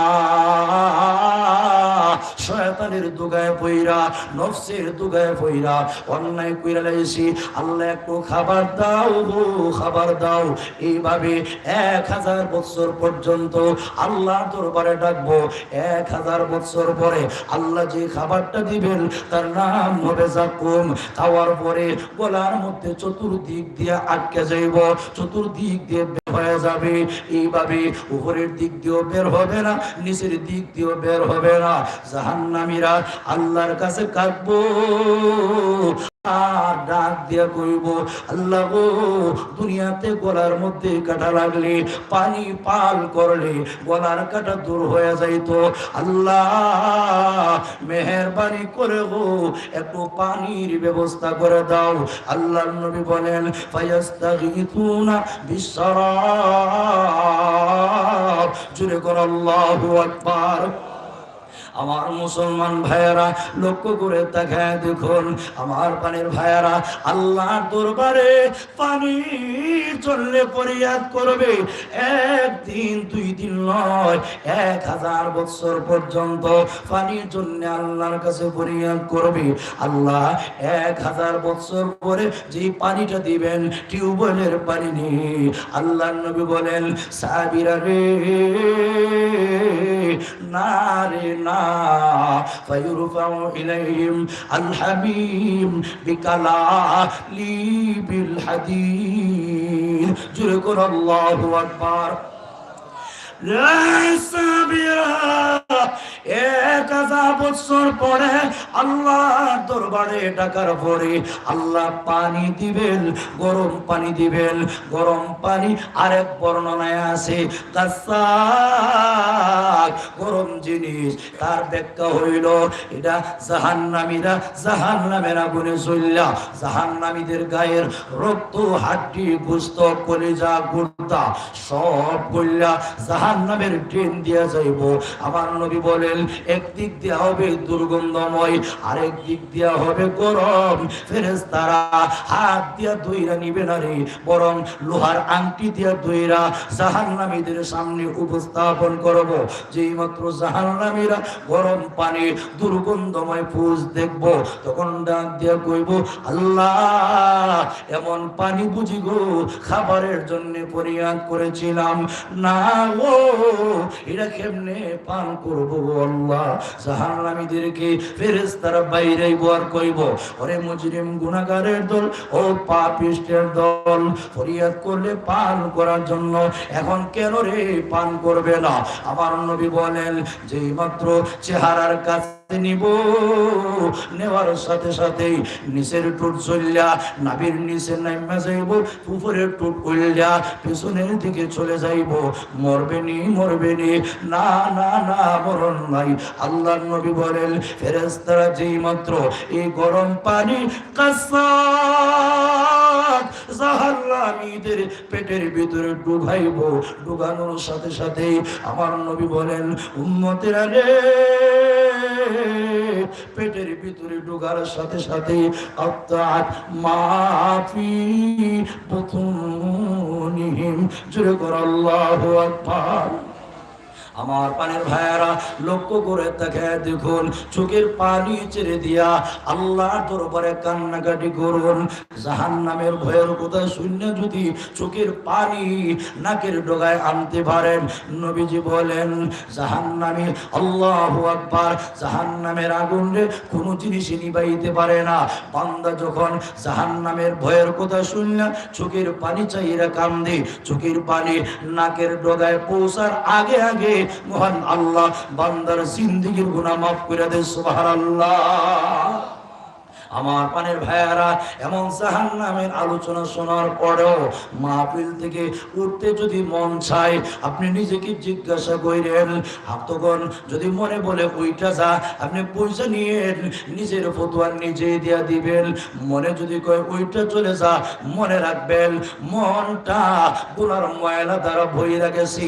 শয়তানের দুগায় পইরা, নফসের দুগায় পইরা অন্যায় কইরা লাইছি, আল্লাহ একটু খাবার দাও গো, খাবার দাও। এইভাবে 1000 বছর পর্যন্ত আল্লাহ দরবারে ডাকবো। 1000 বছর পরে আল্লাহ যে খাবারটা দিবেন তার নাম হবে যাকুম। খাওয়ার পরে গলার মধ্যে চতুর্দিক দিয়ে আটকে যাইব, চতুর্দিক দিয়ে হয়ে যাবে। এইভাবে উপরের দিক দিয়েও বের হবে না, নিচের দিক দিয়েও বের হবে না। জাহান্নামীরা আল্লাহর কাছে কাঁদবো আর ডাক দিয়া কইব, আল্লাহ গো, দুনিয়াতে গলার মধ্যে কাটা লাগলে, পানি পাল করলে গলার কাটা দূর হয়ে যাইতো। আল্লাহ মেহেরবানি করে গো একটু পানির ব্যবস্থা করে দাও। আল্লাহর নবী বলেন, ফায়াস্তাগীথুনা বিসসারাব। জোরে করে আল্লাহু আকবার। আমার মুসলমান ভাইয়েরা লক্ষ্য করে তাকায় দেখুন, আমার পানির ভাইয়েরা আল্লাহর দরবারে পানির জন্য ফরিয়াদ করবে। একদিন দুই দিন নয়, 1000 বছর পর্যন্ত পানির জন্য আল্লাহর কাছে ফরিয়াদ করবে। আল্লাহ 1000 বছর পরে যে পানিটা দিবেন টিউবওয়েলের পানি নেই। আল্লাহর নবী বলেন, সাহাবীরা রে, না রে না, ফায়ুরফাউ ইলাইহিম আল হামিম বিকালালিবিল হাদীদ। জোরে করে আল্লাহু আকবার। 1000 বছর পরে আল্লাহর দরবারে ডাকার পরে আল্লাহ পানি দিবেন, গরম পানি দিবেন। গরম পানি আরেক বর্ণনায় আছে কাসাক, গরম জিনিস। তার ব্যাখ্যা হইল এটা জাহান্নামীরা জাহান্নামের আগুনে জ্বললা, জাহান্নামীদের গায়ের রক্ত, হাড্ডি, গোশত, কলিজা, গুর্দা সব গল্লা জাহান্নামের ট্রেন দিয়া যাইব। আমার নবী বলেন, একদিক দিয়া হবে দুর্গন্ধময়, আরেক দিক দিয়া হবে গরম। ফেরেশতারা হাত দিয়া ধইরা নিবে না রে, বরং লোহার আংটি দিয়া ধইরা জাহান্নামীদের সামনে উপস্থাপন করব। যেই মাত্র জাহান্নামীরা গরম পানি দুর্গন্ধময় পুষ দেখব, তখন ডাক দিয়া কইব, আল্লাহ এমন পানি বুঝি গো খাবারের জন্য ফরিয়াদ করেছিলাম না গো, এরা কেমনে পান করবো আল্লাহ। জাহান্নামীদেরকে ফেরেশতারা বাইরে বর কইব, ওরে মুজরিম গুনাহগারের দল, ও পাপিষ্টের দল, ফরিয়াদ করলে পান করার জন্য, এখন কেন রে পান করবে না? আমার নবী বলেন, যেই মাত্র চেহারার কাছে নিব, নেওয়ার সাথে সাথেই নিচের টুট চলিয়া নাভির নিচে নাইমা যাইব, উপরের টুট উল্লা পিছনের দিকে চলে যাইব। মরবে নি, মরবে নি, না না না, মরণ নাই। আল্লাহর নবী বলেন, ফেরেশতারা যেই মাত্র এই গরম পানি কাসাক জাহান্নামীদের পেটের ভিতরে ঢুকাইব, ঢুকানোর সাথে সাথে আমার নবী বলেন, উম্মতেরা রে, পেটের ভিতরে ঢোকার সাথে সাথে আত্মাত মাফি বুতুনিহিম। জোরে করে আল্লাহু আকবার। আমার পানির ভাইয়েরা লক্ষ্য করে তাকে দেখুন, চোখের পানি ছেড়ে দিয়া আল্লাহর দরবারে কান্নাকাটি করুন। জাহান্নামের ভয়ের কথা শুনে যদি চোখের পানি নাকের ডগায় আনতে পারেন, নবীজি বলেন, জাহান্নামী, আল্লাহু আকবার, জাহান্নামের আগুনে কোনো জিনিসই নিভাইতে পারে না। বান্দা যখন জাহান্নামের ভয়ের কথা শুনলে চোখের পানি চাইরা কান্দে, চোখের পানি নাকের ডগায় পৌঁছার আগে আগে মহান আল্লাহ বান্দার জিন্দেগীর গুনাহ মাফ করে দেয়। সুবহানাল্লাহ। আমার পানের ভাইয়ারা, এমন জাহান্নামের আলোচনা শোনার পরেও মাহফিল থেকে উঠতে যদি মন চায়, আপনি নিজেকে জিজ্ঞাসা করেন, তখন যদি মনে বলে ওইটা যা, আপনি পয়সা নিয়ে নিজের ফতোয়া নিজে দিয়া দিবেন। মনে যদি কয় ওইটা চলে যা, মনে রাখবেন মনটা গুনার ময়লা দ্বারা ভরে গেছে।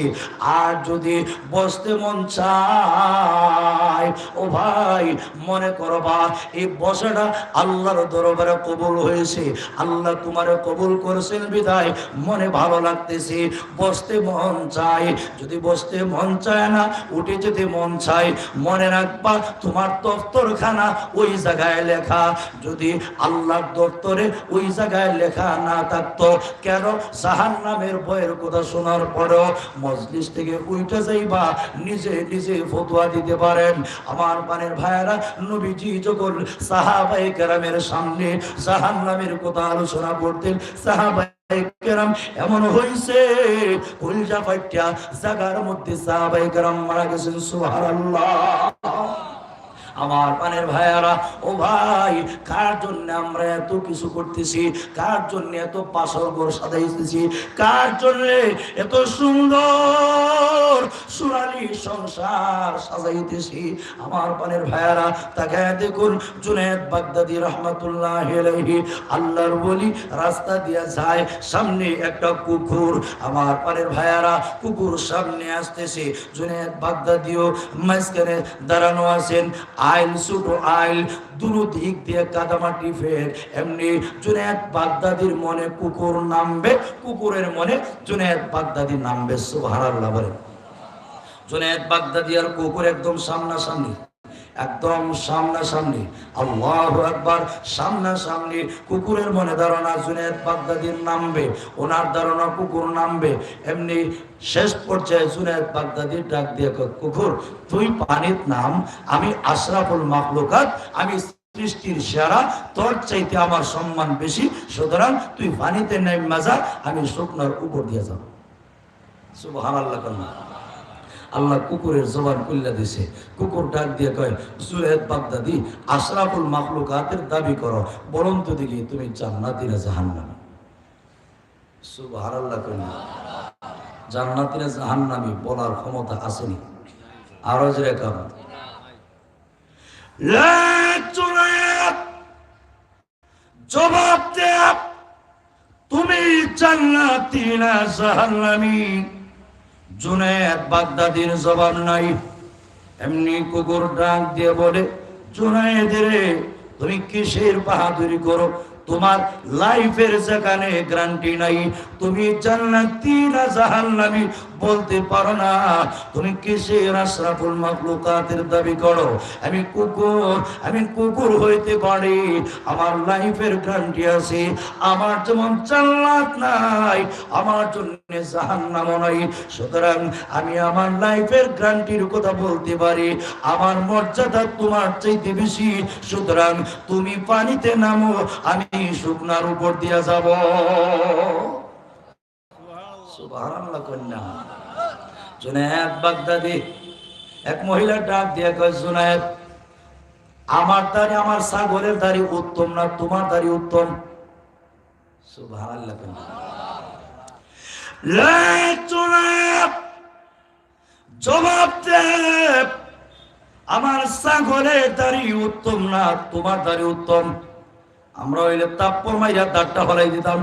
আর যদি বসতে মন চায়, ও ভাই মনে করবা এই বসাটা আল্লাহর দরবারে কবুল হয়েছে, আল্লাহ তোমারে কবুল করেছেন বিদায় মনে ভালো লাগতেছে, বসতে মন চায়। যদি বসতে মন চায় না, উঠে যেতে মন চায়, মনে রাখবা তোমার দফতরখানা ওই জায়গায় লেখা। যদি আল্লাহর দফতরে ওই জায়গায় লেখা না থাকতো, কেন জাহান্নামের ভয়ের কথা শোনার পরেও মজলিস থেকে উঠে যাইবা, নিজে নিজে ফতোয়া দিতে পারেন। আমার পানের ভাইয়েরা, নবীজি যখন সাহাবায়ে কেরামের সামনে জাহান্নামের কথা আলোচনা করতেন, সাহাবায়ে কেরাম এমন হইছে কলিজা ফাইটা জায়গার মধ্যে সাহাবায়ে কেরাম মারা গেছেন। সুবহানাল্লাহ। আমার পানের ভাইয়ারা, ও ভাই, কার জন্য আমরা এত কিছু করতেছি? কার জন্য এত পাথর ঘর সাজাইতেছি? কার জন্য এত সুন্দর সোনালী সংসার সাজাইতেছি? আমার পানের ভাইয়ারা, তাকায় দেখুন, জুনায়েদ বাগদাদী রহমাতুল্লাহি আলাইহি, আল্লাহর ওলি, রাস্তা দিয়া যায়, সামনে একটা কুকুর। আমার পানের ভাইয়ারা, কুকুর সামনে আসতেছে, জুনায়েদ বাগদাদীও মাঝখানে দাঁড়ানো আছেন। আইল, ছোট আইল, দুনো দিক দিয়ে কাদামাটি ফের। এমনি জুনায়েদ বাগদাদীর মনে কুকুর নামবে, কুকুরের মনে জুনায়েদ বাগদাদী নামবে। সুবহানাল্লাহ বলেন। জুনায়েদ বাগদাদী আর কুকুর একদম সামনাসামনি, একদম সামনাসামনি। আল্লাহু আকবার। সামনাসামনি, কুকুরের মনে ধারণা জুনায়েদ বাগদাদীর নামবে, ওনার ধারণা কুকুর নামবে। এমনি শেষ পর্যায়ে জুনায়েদ বাগদাদী ডাক দিয়ে কয়, কুকুর তুই পানিত নাম, আমি আশরাফুল মাখলুকাত, আমি সৃষ্টির সেরা, তোর চাইতে আমার সম্মান বেশি, সুতরাং তুই পানিতে নেমে যা, আমি শুকনার উপর দিয়ে যাব। সুবহানাল্লাহ। আল্লাহ কুকুরের জবান খুলে দিছে। কুকুর ডাক দিয়ে কয়, জুনায়েদ বাগদাদী, আশরাফুল মাখলুকাতের দাবি করো, বলুন তো দেখি তুমি জান্নাতি না জাহান্নামী? সুবহানাল্লাহ। জান্নাতি না জাহান্নামী বলার ক্ষমতা আসেনি? আরো জোরে কাম। জবাব দে, তুমি জান্নাতি না জাহান্নামী? জুনায়েদ বাগদাদীর জবাব নাই। এমনি কুকুর ডাক দিয়ে বলে, জুনায়েদ রে, তুমি কিসের বাহাদুরি করো? তোমার লাইফের যেখানে গ্যারান্টি নাই, তুমি জান্নাতি না জাহান্নামী বলতে পারো না, তুমি কিসের আশরাফুল মাখলুকাতের দাবি করো? আমি কুকুর হইতে পারি, আমার লাইফের গ্যারান্টি আছে। আমার যেমন জান্নাত নাই, আমার জন্য জাহান্নামও নাই, সুতরাং আমি আমার লাইফের গ্যারান্টির কথা বলতে পারি। আমার মর্যাদা তোমার চাইতে বেশি, সুতরাং তুমি পানিতে নামো, আমি শুকনার উপর দিয়া যাব। সুবহানাল্লাহ কন্যা। জুনায়েদ বাগদাদী, এক মহিলা ডাক দিয়ে কয়, জুনায়েদ, আমার দাড়ি, আমার ছাগলের দাড়ি উত্তম না তোমার দাড়ি উত্তম? সুবহানাল্লাহ কন্যা। জুনায়েদ জবাব দে, আমার ছাগলের দাড়ি উত্তম না তোমার দাড়ি উত্তম? আমরা হইলে তাপ্পর মাইরা দাঁড়টা ফলাই দিতাম,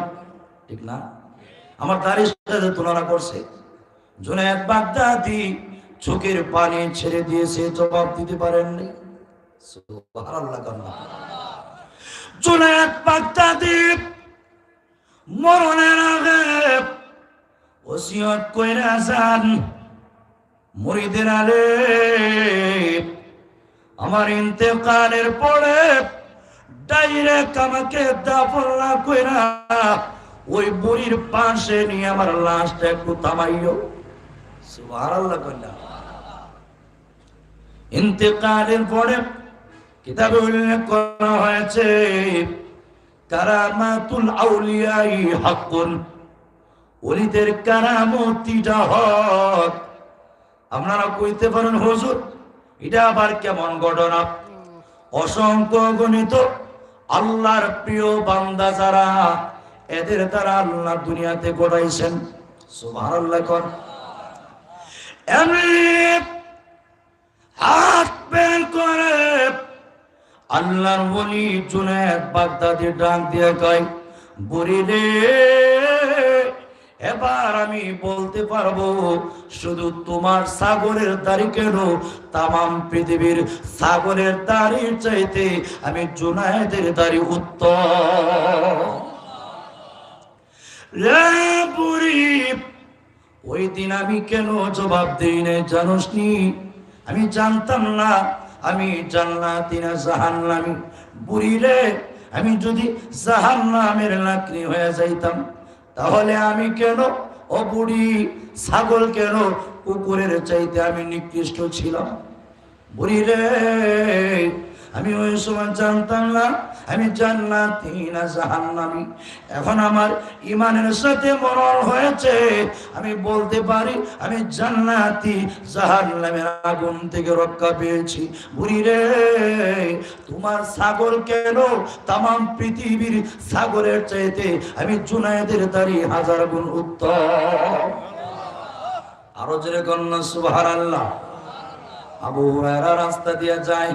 ঠিক না? আমার দাড়ির সাথে তুলনা করছে। জুনায়েদ বাগদাদী চোখের পানি ছেড়ে দিয়েছে, জবাব দিতে পারেননি। সুবহানাল্লাহ। জুনায়েদ বাগদাদী মরণের আগে ওসিয়ত কইরা যান, মুরিদের আলে আমার ইন্তেকালের পরে ডাইরেক্ট আমাকে দাফন না কইরা ওই বুড়ির পাশে নিয়ে আমার লাশটা একটু থামাইও। সুবহানাল্লাহ কইলা। ইন্তেকালের পরে কিতাবে উল্লেখ করা হয়েছে, কারামাতুল আউলিয়াই হাক্কুন, ওলিদের কারামতিটা হক। আপনারা কইতে পারেন, হুজুর এটা আবার কেমন ঘটনা? অসংখ্য গণিত আল্লাহর প্রিয় বান্দা যারা, এদের দ্বারা আল্লাহ দুনিয়াতে গড়াইছেন। সুবহানাল্লাহ। কোন এমনি হাত বের করে আল্লাহর ওলি জুনায়েদ বাগদাদী ডাক দিয়ে কয়, বুড়ি রে, এবার আমি বলতে পারবো শুধু তোমার ছাগলের দাড়ি কেন, তামাম পৃথিবীর ছাগলের দাড়ির চাইতে আমি জুনায়েদের দাড়ি উত্তম। রে বুড়ি, ওই দিন আমি কেন জবাব দেই না জানোস নি? আমি জানতাম না আমি জান্নাতি না জাহান্নামী। বুড়ি রে, আমি যদি জাহান্নামের লাকড়ি হয়ে যাইতাম, তাহলে আমি কেন, ও বুড়ি, ছাগল কেন কুকুরের চাইতে আমি নিকৃষ্ট ছিলাম? বুড়ি রে, আমি ওই সময় জানতাম না আমি জান্নাতি না জাহান্নামী। এখন আমার ইমানের সাথে মরণ হয়েছে, আমি বলতে পারি আমি জান্নাতি, জাহান্নামের আগুন থেকে রক্ষা পেয়েছি। বুড়ি রে, তোমার ছাগল কেন তামাম পৃথিবীর ছাগলের চাইতে আমি জুনায়েদের দাড়ি 1000 গুণ উত্তম। আরো জোরে কন্যা সুবহানাল্লাহ। আবু হুরায়রা রাস্তা দিয়ে যায়,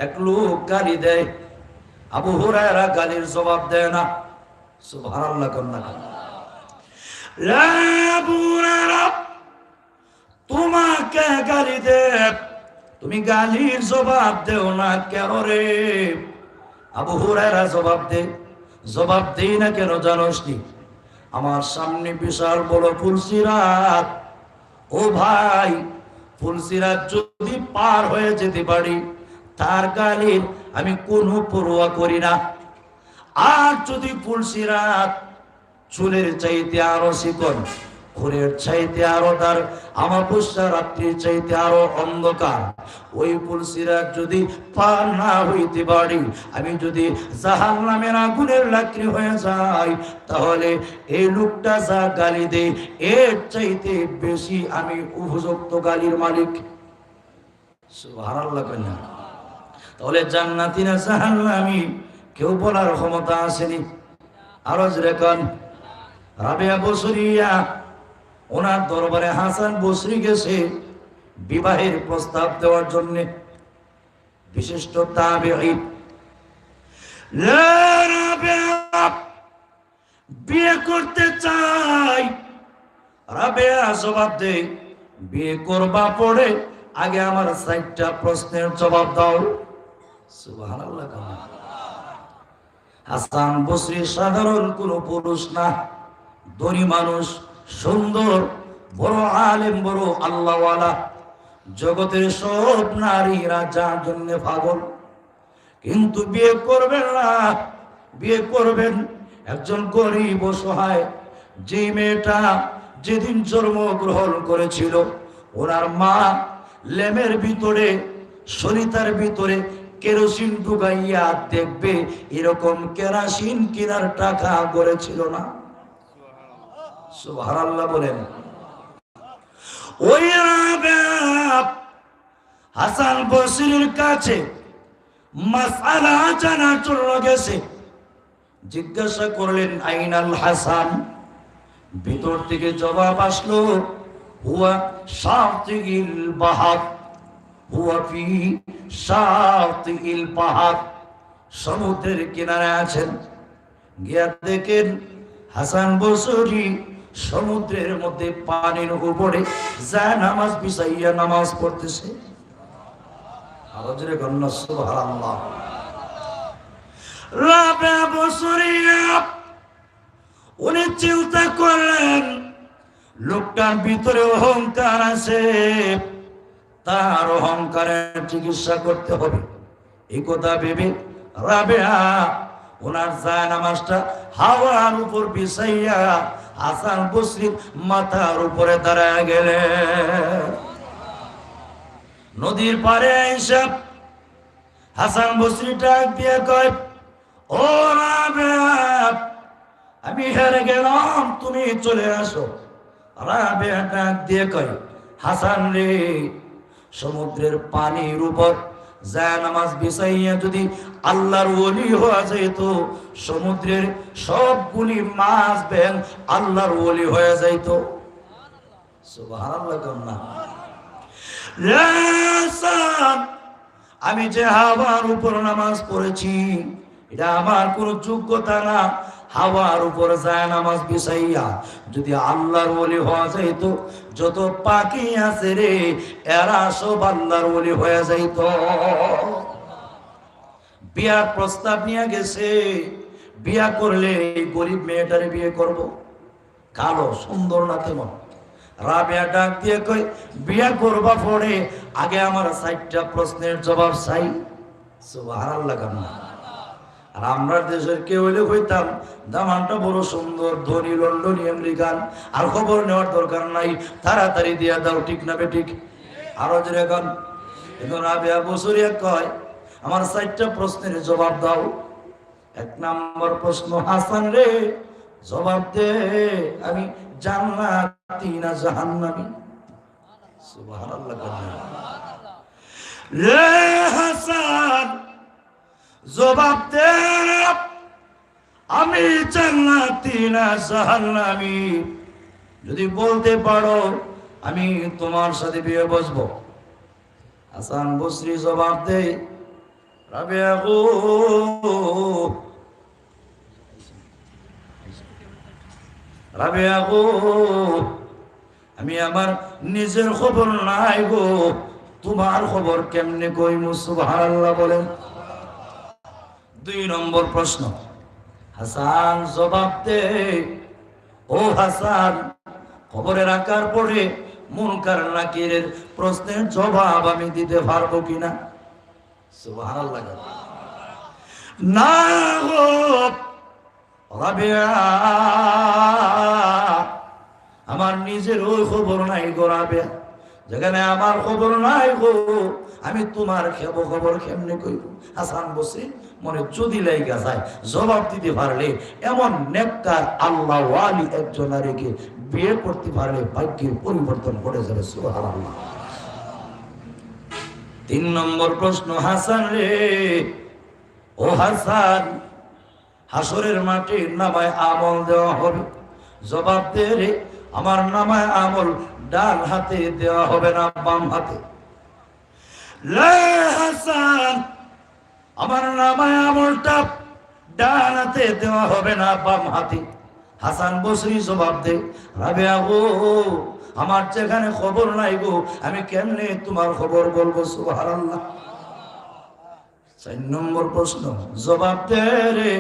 এক লোক গালি দেয়, আবু হুরায়রা গালির জবাব দেয় না। সুবহানাল্লাহ কন্যা। আবু হুরায়রা তোমাকে গালি দেয়, তুমি গালির জবাব দেও না কেন রে? আবু হুরায়রা জবাব দেই না কেন জানোস নি? আমার সামনে বিশাল বড় ফুলসিরাত, ও ভাই ফুলসিরাত যদি পার হয়ে যেতে পারি তার গালির আমি কোনো পরোয়া করি না। আর যদি ফুলসিরাত চুলের চাইতে আরো চিকন, ঘুরের চাইতে আরো তার আমাবস্যা রাত্রির চাইতে আরো অন্ধকার, ওই ফুলসিরাত যদি পার না হইতে পারি, আমি যদি জাহান্নামের আগুনের লাকড়ি হয়ে যাই, তাহলে এই লোকটা যা গালি দেয় এর চাইতে বেশি আমি উপযুক্ত গালির মালিক। সুবহানাল্লাহ কন্যা। তাহলে জান্নাতি না জাহান্নামী কেউ বলার ক্ষমতা আসেনি। আরো যেরকম রাবেয়া বসরিয়া, ওনার দরবারে হাসান বসরি গেছে বিবাহের প্রস্তাব দেওয়ার জন্য। বিশিষ্ট তাবেঈ, রাবেয়া বিয়ে করতে চাই। রাবেয়া জবাব দেয়, বিয়ে করবা পড়ে আগে আমার 4টা প্রশ্নের জবাব দাও। সুবহানাল্লাহ। হাসান বসরি সাধারণ কোন পুরুষ না, ধনী মানুষ, সুন্দর, বড় আলেম, বড় আল্লাহওয়ালা। জগতের সব নারীরা যার জন্য পাগল, কিন্তু বিয়ে করবেন না। বিয়ে করবেন একজন গরিব অসহায়, যে মেয়েটা যেদিন জন্মগ্রহণ করেছিল ওনার মা লেমের ভিতরে, সরিতার ভিতরে কেরোসিন ঢুকাইয়া দেখবে এরকম কেরোসিন কেনার টাকা গড়েছিল না। সুবহানাল্লাহ বলেন। ওই রাবেয়া হাসান বসরির কাছে মাসআলা জানার জন্য গেছে। জিজ্ঞাসা করলেন, আইনাল হাসান? ভিতর থেকে জবাব আসলো, হুয়া শাতিল বাহার, হুয়া ফি শাতিল বাহার, সমুদ্রের কিনারে আছেন। গিয়া দেখেন হাসান বসরি সমুদ্রের মধ্যে পানির উপরে যায় নামাজ বিছাইয়া নামাজ পড়তেছে। আওয়াজে গন্না সুবহানাল্লাহ। রাবেয়া বসরি উনি চিন্তা করলেন লোকটার ভিতরে অহংকার আছে, তার অহংকারের চিকিৎসা করতে হবে। এই কথা ভেবে রাবেয়া ওনার জায়নামাজটা হাওয়ার উপর বিছাইয়া হাসান বসরির মাথার উপরে দাঁড়ায় গেলেন। নদীর পারে এসে হাসান বসরি ডাক দিয়ে কয়, ও রাবেয়া, আমি হেরে গেলাম, তুমি চলে আসো। রাবেয়া ডাক দিয়ে কয়, হাসান রে, সমুদ্রের পানির উপর জায়নামাজ বিছাইয়া যদি আল্লাহর ওলি হওয়া যেত, সমুদ্রের সবগুলি মাছ ব্যাং আল্লাহর ওলি হয়ে যাইত। সুবহানাল্লাহ কন্যা। আমি যে হাওয়ার উপর নামাজ পড়েছি এটা আমার কোন যোগ্যতা না। হাওয়ার উপর যায় নামাজ বিছাইয়া যদি আল্লাহর ওলি হওয়া যাইত, যত পাখি আছে রে এরা সব আল্লাহর ওলি হয়ে যাইত। বিয়ার প্রস্তাব নিয়ে গেছে, বিয়া করলে এই গরিব মেয়েটারে বিয়ে করব। কালো সুন্দর না তেমন। রাবেয়া ডাক দিয়ে কই, বিয়া করবা পরে আগে আমার 4টা প্রশ্নের জবাব চাই। সুবহানাল্লাহ কান্না। আর আমরা দেশের কেউ হইলে হইতাম দামানটা বড় সুন্দর, ধনী, লন্ডনী, আমেরিকান, আর খবর নেওয়ার দরকার নাই, তাড়াতাড়ি দিয়া দাও। ঠিক না বেঠিক? আরো যেরকম। কিন্তু রাবেয়া বসরিয়া কয়, আমার 4টা প্রশ্নের জবাব দাও। 1 নম্বর প্রশ্ন, হাসান রে জবাব দে, আমি জান্নাতি না জাহান্নামী? সুবহানাল্লাহ। রে হাসান জবাব দে, আমি জান্নাতি না জাহান্নামী? যদি বলতে পারো আমি তোমার সাথে বিয়ে বসবো। হাসান বসরি জবাব দে, রাবেয়া গো, রাবেয়া গো, আমি আমার নিজের খবর নাই গো, তোমার খবর কেমনে কইমু? সুবহানাল্লাহ বলেন। 2 নম্বর প্রশ্ন, হাসান জবাব দে, ও হাসান, খবরের আকার পড়ে মুনকার নাকিরের প্রশ্নের জবাব আমি দিতে পারবো কিনা? সুবহানাল্লাহ। না গো রাবেয়া, আমার নিজের ওই খবর নাই গো রাবেয়া, যেখানে আমার খবর নাই গো, আমি তোমার খবর কেমনে কইব? হাসান বসরি মনে যদি লাইগা যায় জবাব দিতে পারলে, এমন নেককার আল্লাহ ওয়ালি একজন নারীকে বিয়ে করতে পারলে ভাগ্যের পরিবর্তন করে যাবে। সুবহানাল্লাহ। 3 নম্বর প্রশ্ন, হাসান রে, ও হাসান, হাসরের মাঠে নামায় আমল দেওয়া হবে, জবাব দে রে, আমার নামায় আমল ডান হাতে দেওয়া হবে না বাম হাতে? লে হাসান, আমার নামায় আমলটা ডান হাতে দেওয়া হবে না বাম হাতে? হাসান বসরি জবাব দে, রাবেয়া গো, আমার যেখানে খবর নাই গো, আমি কেমনে তোমার খবর বলবো? সুবহানাল্লাহ। 4 নম্বর প্রশ্ন, জবাব দে রে,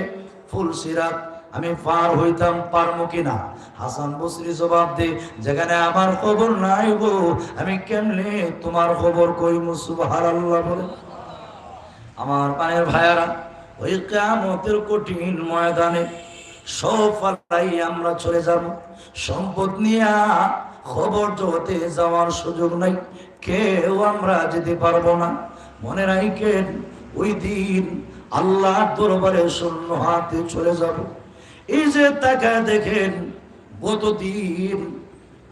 ফুলসিরাত আমি পার হইতাম পারমু কিনা? হাসান বসরি জবাব দে, যেখানে আমার খবর নাই গো, আমি কেমনে তোমার খবর কইমু? সুবহানাল্লাহ বলে। আমার পানের ভাইয়ারা, ওই কিয়ামতের কঠিন ময়দানে সব ফালাই আমরা চলে যাব, সম্পদ নিয়া খবর জগতে যাওয়ার সুযোগ নাই, কেউ আমরা যেতে পারবো না। মনে রাখেন, ওই দিন আল্লাহর দরবারে শূন্য হাতে চলে যাব। এই যে তাকায় দেখেন, গতদিন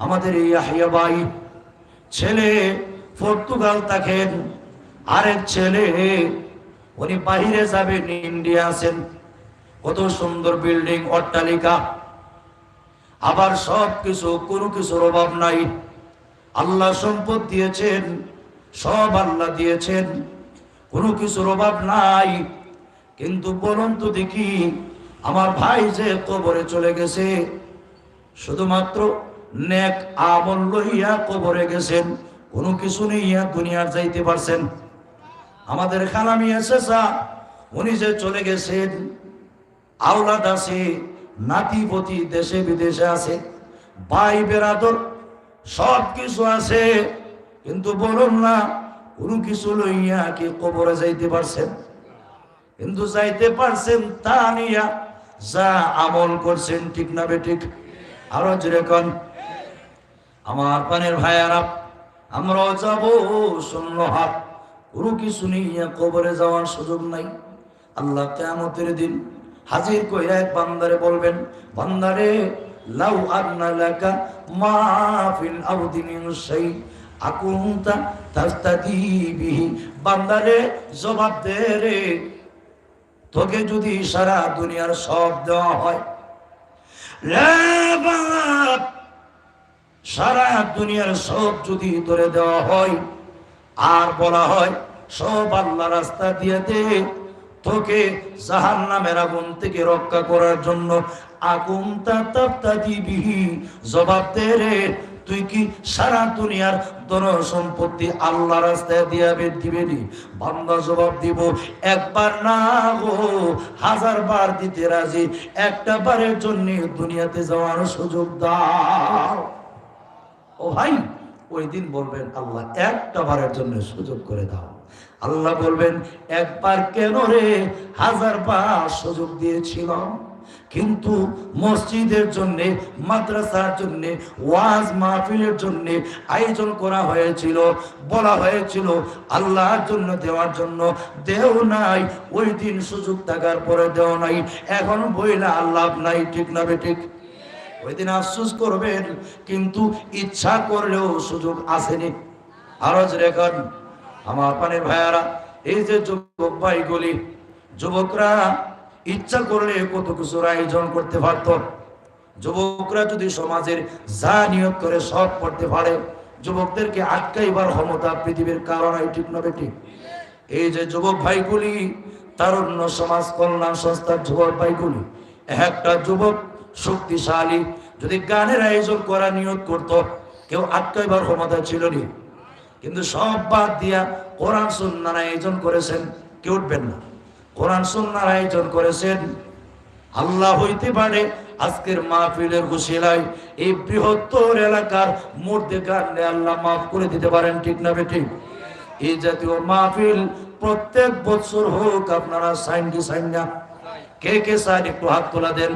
আমাদের ইয়াহিয়া ভাই ছেলে পর্তুগাল থাকেন, আরেক ছেলে উনি বাহিরে যাবেন, ইন্ডিয়া আছেন, কত সুন্দর বিল্ডিং অট্টালিকা, আবার সব কিছু, কোনো কিছুর অভাব নাই। আল্লাহ সম্পদ দিয়েছেন, সব আল্লাহ দিয়েছেন, কোনো কিছুর অভাব নাই। কিন্তু বলুন তো দেখি, আমার ভাই যে কবরে চলে গেছে, শুধুমাত্র নেক আমল লইয়া কবরে গেছেন, কোনো কিছু নিয়া দুনিয়ার যাইতে পারছেন? আমাদের খালামি এসেছা, উনি যে চলে গেছেন, আওলাদ আছে, নাতিপতি দেশে বিদেশে আছে, ভাই বেরাদর সব কিছু আছে, কিন্তু বলুন না কোনো কিছু লইয়া কি কবরে যাইতে পারছেন? কিন্তু যাইতে পারছেন তা নিয়া যা আমল করছেন, ঠিক না বেঠিক? আরো যেরকম আমার পানের ভাইয়ারা, আমরাও যাব শূন্য হাত, কোনো কিছু নিয়ে কবরে যাওয়ার সুযোগ নাই। আল্লাহ কিয়ামতের দিন হাজির কইরা এক বান্দারে বলবেন, বান্দারে, লাউ আন্না লাকা মা ফিল আরদি মিন শাই আকুনতা তাস্তাদি বিহি, বান্দারে জবাব দে রে, তোকে যদি সারা দুনিয়ার সব দেওয়া হয়, রে বাপ, সারা দুনিয়ার সব যদি তোরে দেওয়া হয়, আর বলা হয় সব আল্লাহ রাস্তা দিয়ে দে, তোকে জাহান্নামের আগুন থেকে রক্ষা করার জন্য, আগুনটা তাপ্তা দিবি, জবাব দে রে, তুই কি সারা দুনিয়ার ধন সম্পত্তি আল্লাহ রাস্তায় দিবে নি? বান্দা জবাব দিব, একবার না গো, 1000 বার দিতে রাজি, একটা বারের জন্য দুনিয়াতে যাওয়ার সুযোগ দাও। ও ভাই, ওই দিন বলবেন, আল্লাহ একটা বারের জন্য সুযোগ করে দাও। আল্লাহ বলবেন, একবার কেন রে, 1000 বার সুযোগ দিয়েছিলাম। কিন্তু মসজিদের জন্য, মাদ্রাসার জন্য, ওয়াজ মাহফিলের জন্য আয়োজন করা হয়েছিল, বলা হয়েছিল আল্লাহর জন্য দেওয়ার জন্য, দেও নাই। ওই দিন সুযোগ থাকার পরে দেও নাই, এখন বইলা আল্লাহ নাই। ঠিক না বেঠিক? ওই দিন আফসোস করবেন, কিন্তু ইচ্ছা করলেও সুযোগ আসেনি। আরজ রেখন আমার পানের ভাইয়ারা, এই যে যুবক ভাইগুলি, যুবকরা ইচ্ছা করলে কত কিছুর আয়োজন করতে পারত। যুবকরা যদি সমাজের যা নিয়োগ করে সব করতে পারে, যুবকদেরকে আটকাইবার ক্ষমতা পৃথিবীর কারণ। ঠিক না বেঠিক? এই যে যুবক ভাইগুলি, তারুণ্য সমাজ কল্যাণ সংস্থার যুবক ভাইগুলি, একটা যুবক শক্তিশালী যদি গানের আয়োজন করা নিয়োগ করত, কেউ আটকাইবার ক্ষমতা ছিল না। কিন্তু সব বাদ দিয়া কোরআন সুন্নাহর আয়োজন করেছেন, কেউ উঠবেন না। কোরআন সুন্নাহর আয়োজন করেছেন। আল্লাহ হইতে পারে আজকের মাহফিলের ঘোষিলায় এই বৃহত্তর এলাকার মধ্যে গানে আল্লাহ মাফ করে দিতে পারেন। ঠিক না বেঠিক? এই জাতীয় মাহফিল প্রত্যেক বছর হোক। আপনারা সাইন কি সাইন না? কে কে সাইন একটু হাত তোলা দেন।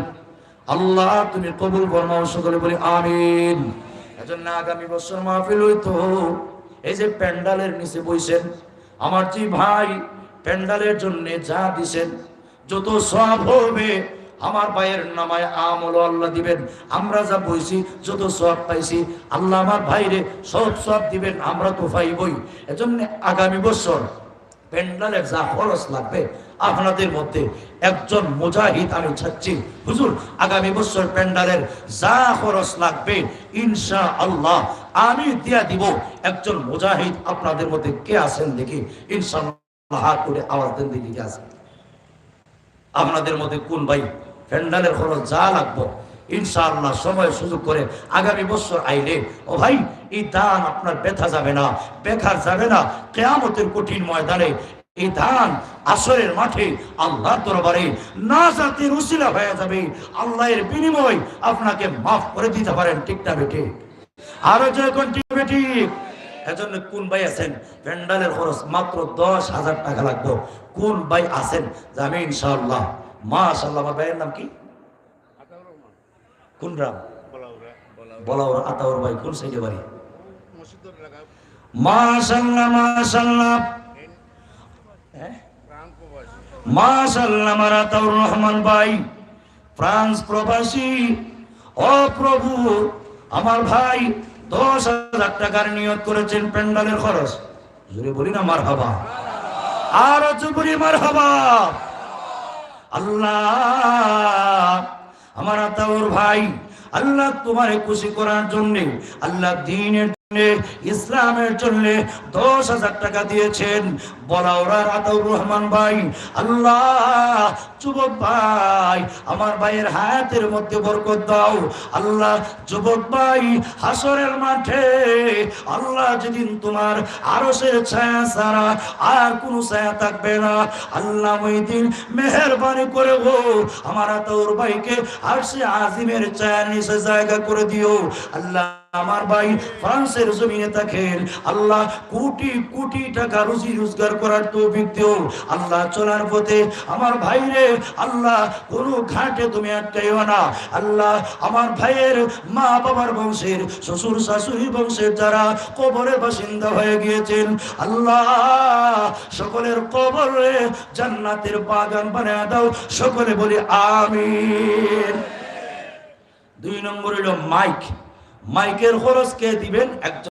আল্লাহ তুমি কবুল ফরমাও, সকলে বলি আমিন। এজন্য আগামী বছর মাহফিল হইতো। এই যে প্যান্ডালের নিচে বইছেন আমার জি ভাই, প্যান্ডালের জন্য যা দিছেন, যত সওয়াব হবে আমার ভাইয়ের নামায় আমল আল্লাহ দিবেন। আমরা যা বইছি যত সওয়াব পাইছি, আল্লাহ আমার ভাইরে সব সওয়াব দিবেন, আমরা তো পাইবই। এজন্য আগামী বছর প্যান্ডালের যা খরচ লাগবে, আপনাদের মধ্যে একজন মুজাহিদ আমি চাচ্ছি, হুজুর আগামী বছর প্যান্ডালের যা খরচ লাগবে ইনশাআল্লাহ আমি দিয়া দিব। একজন মুজাহিদ আপনাদের মধ্যে কে আছেন দেখি? ইনশাআল্লাহ হাত করে আওয়াজ দেন দেখি কে আছেন আপনাদের মধ্যে। কোন ভাই প্যান্ডালের খরচ যা লাগবে ইনশাআল্লাহ সময় সুযোগ করে আগামী বছর আইলে, ও ভাই এই দান আপনার ব্যথা যাবে না, বেকার যাবে না। কিয়ামতের কঠিন ময়দানে এই দান আসরের মাঠে আল্লাহর দরবারে নাজাতের উসিলা হয়ে যাবে। আল্লাহর বিনিময় আপনাকে মাফ করে দিতে পারেন। ঠিক না বেঠিক? আরো যখন ঠিক বেঠিক? এজন্য কোন ভাই আছেন প্যান্ডালের খরচ মাত্র 10,000 টাকা লাগবে? কোন ভাই আছেন যে আমি ইনশাআল্লাহ? মাশাআল্লাহ। আমার ভাইয়ের নাম কি? কোন গ্রাম? বলাউরা। আতাউর ভাই কোন সাইডে বাড়ি? মাশাআল্লাহ মাশাআল্লাহ মাশাআল্লাহ। আমার আতাউর রহমান ভাই ফ্রান্স প্রবাসী। ও প্রভু, আমার ভাই 10,000 টাকার নিয়ত করেছেন প্যান্ডালের খরচ। জোরে বলি না মারহাবা? আর জোরে বলি মারহাবা। আল্লাহ আমার আতাউর ভাই, আল্লাহ তোমারে খুশি করার জন্য, আল্লাহ দ্বীনের জন্য, ইসলামের জন্য 10,000 টাকা দিয়েছেন। বলাউরার আতাউর রহমান ভাই, আল্লাহ যুবক ভাই আমার ভাইয়ের হায়াতের মধ্যে বরকত দাও। আল্লাহ যুবক ভাই হাসরের মাঠে আল্লাহ যেদিন তোমার আরশের ছায়া ছাড়া আর কোনো ছায়া থাকবে না, আল্লাহ ওই দিন মেহেরবানি করে গো আমার আতাউর ভাইকে আরশে আজিমের ছায়ার নিচে জায়গা করে দিও। আল্লাহ আমার ভাই ফ্রান্সের জমিনে থাকেন, আল্লাহ কোটি কোটি টাকা রুজি রোজগার করার তৌফিক দিও। আল্লাহ চলার পথে আমার ভাইরে আল্লাহ কোনো ঘাটে তুমি আটকাইও না। আল্লাহ আমার ভাইয়ের মা বাবার বংশের, শ্বশুর শাশুড়ি বংশের যারা কবরে বাসিন্দা হয়ে গিয়েছেন, আল্লাহ সকলের কবরে জান্নাতের বাগান বানিয়ে দাও। সকলে বলি আমিন। 2 নম্বর হলো মাইক। মাইকের খরচ কে দিবেন? একজন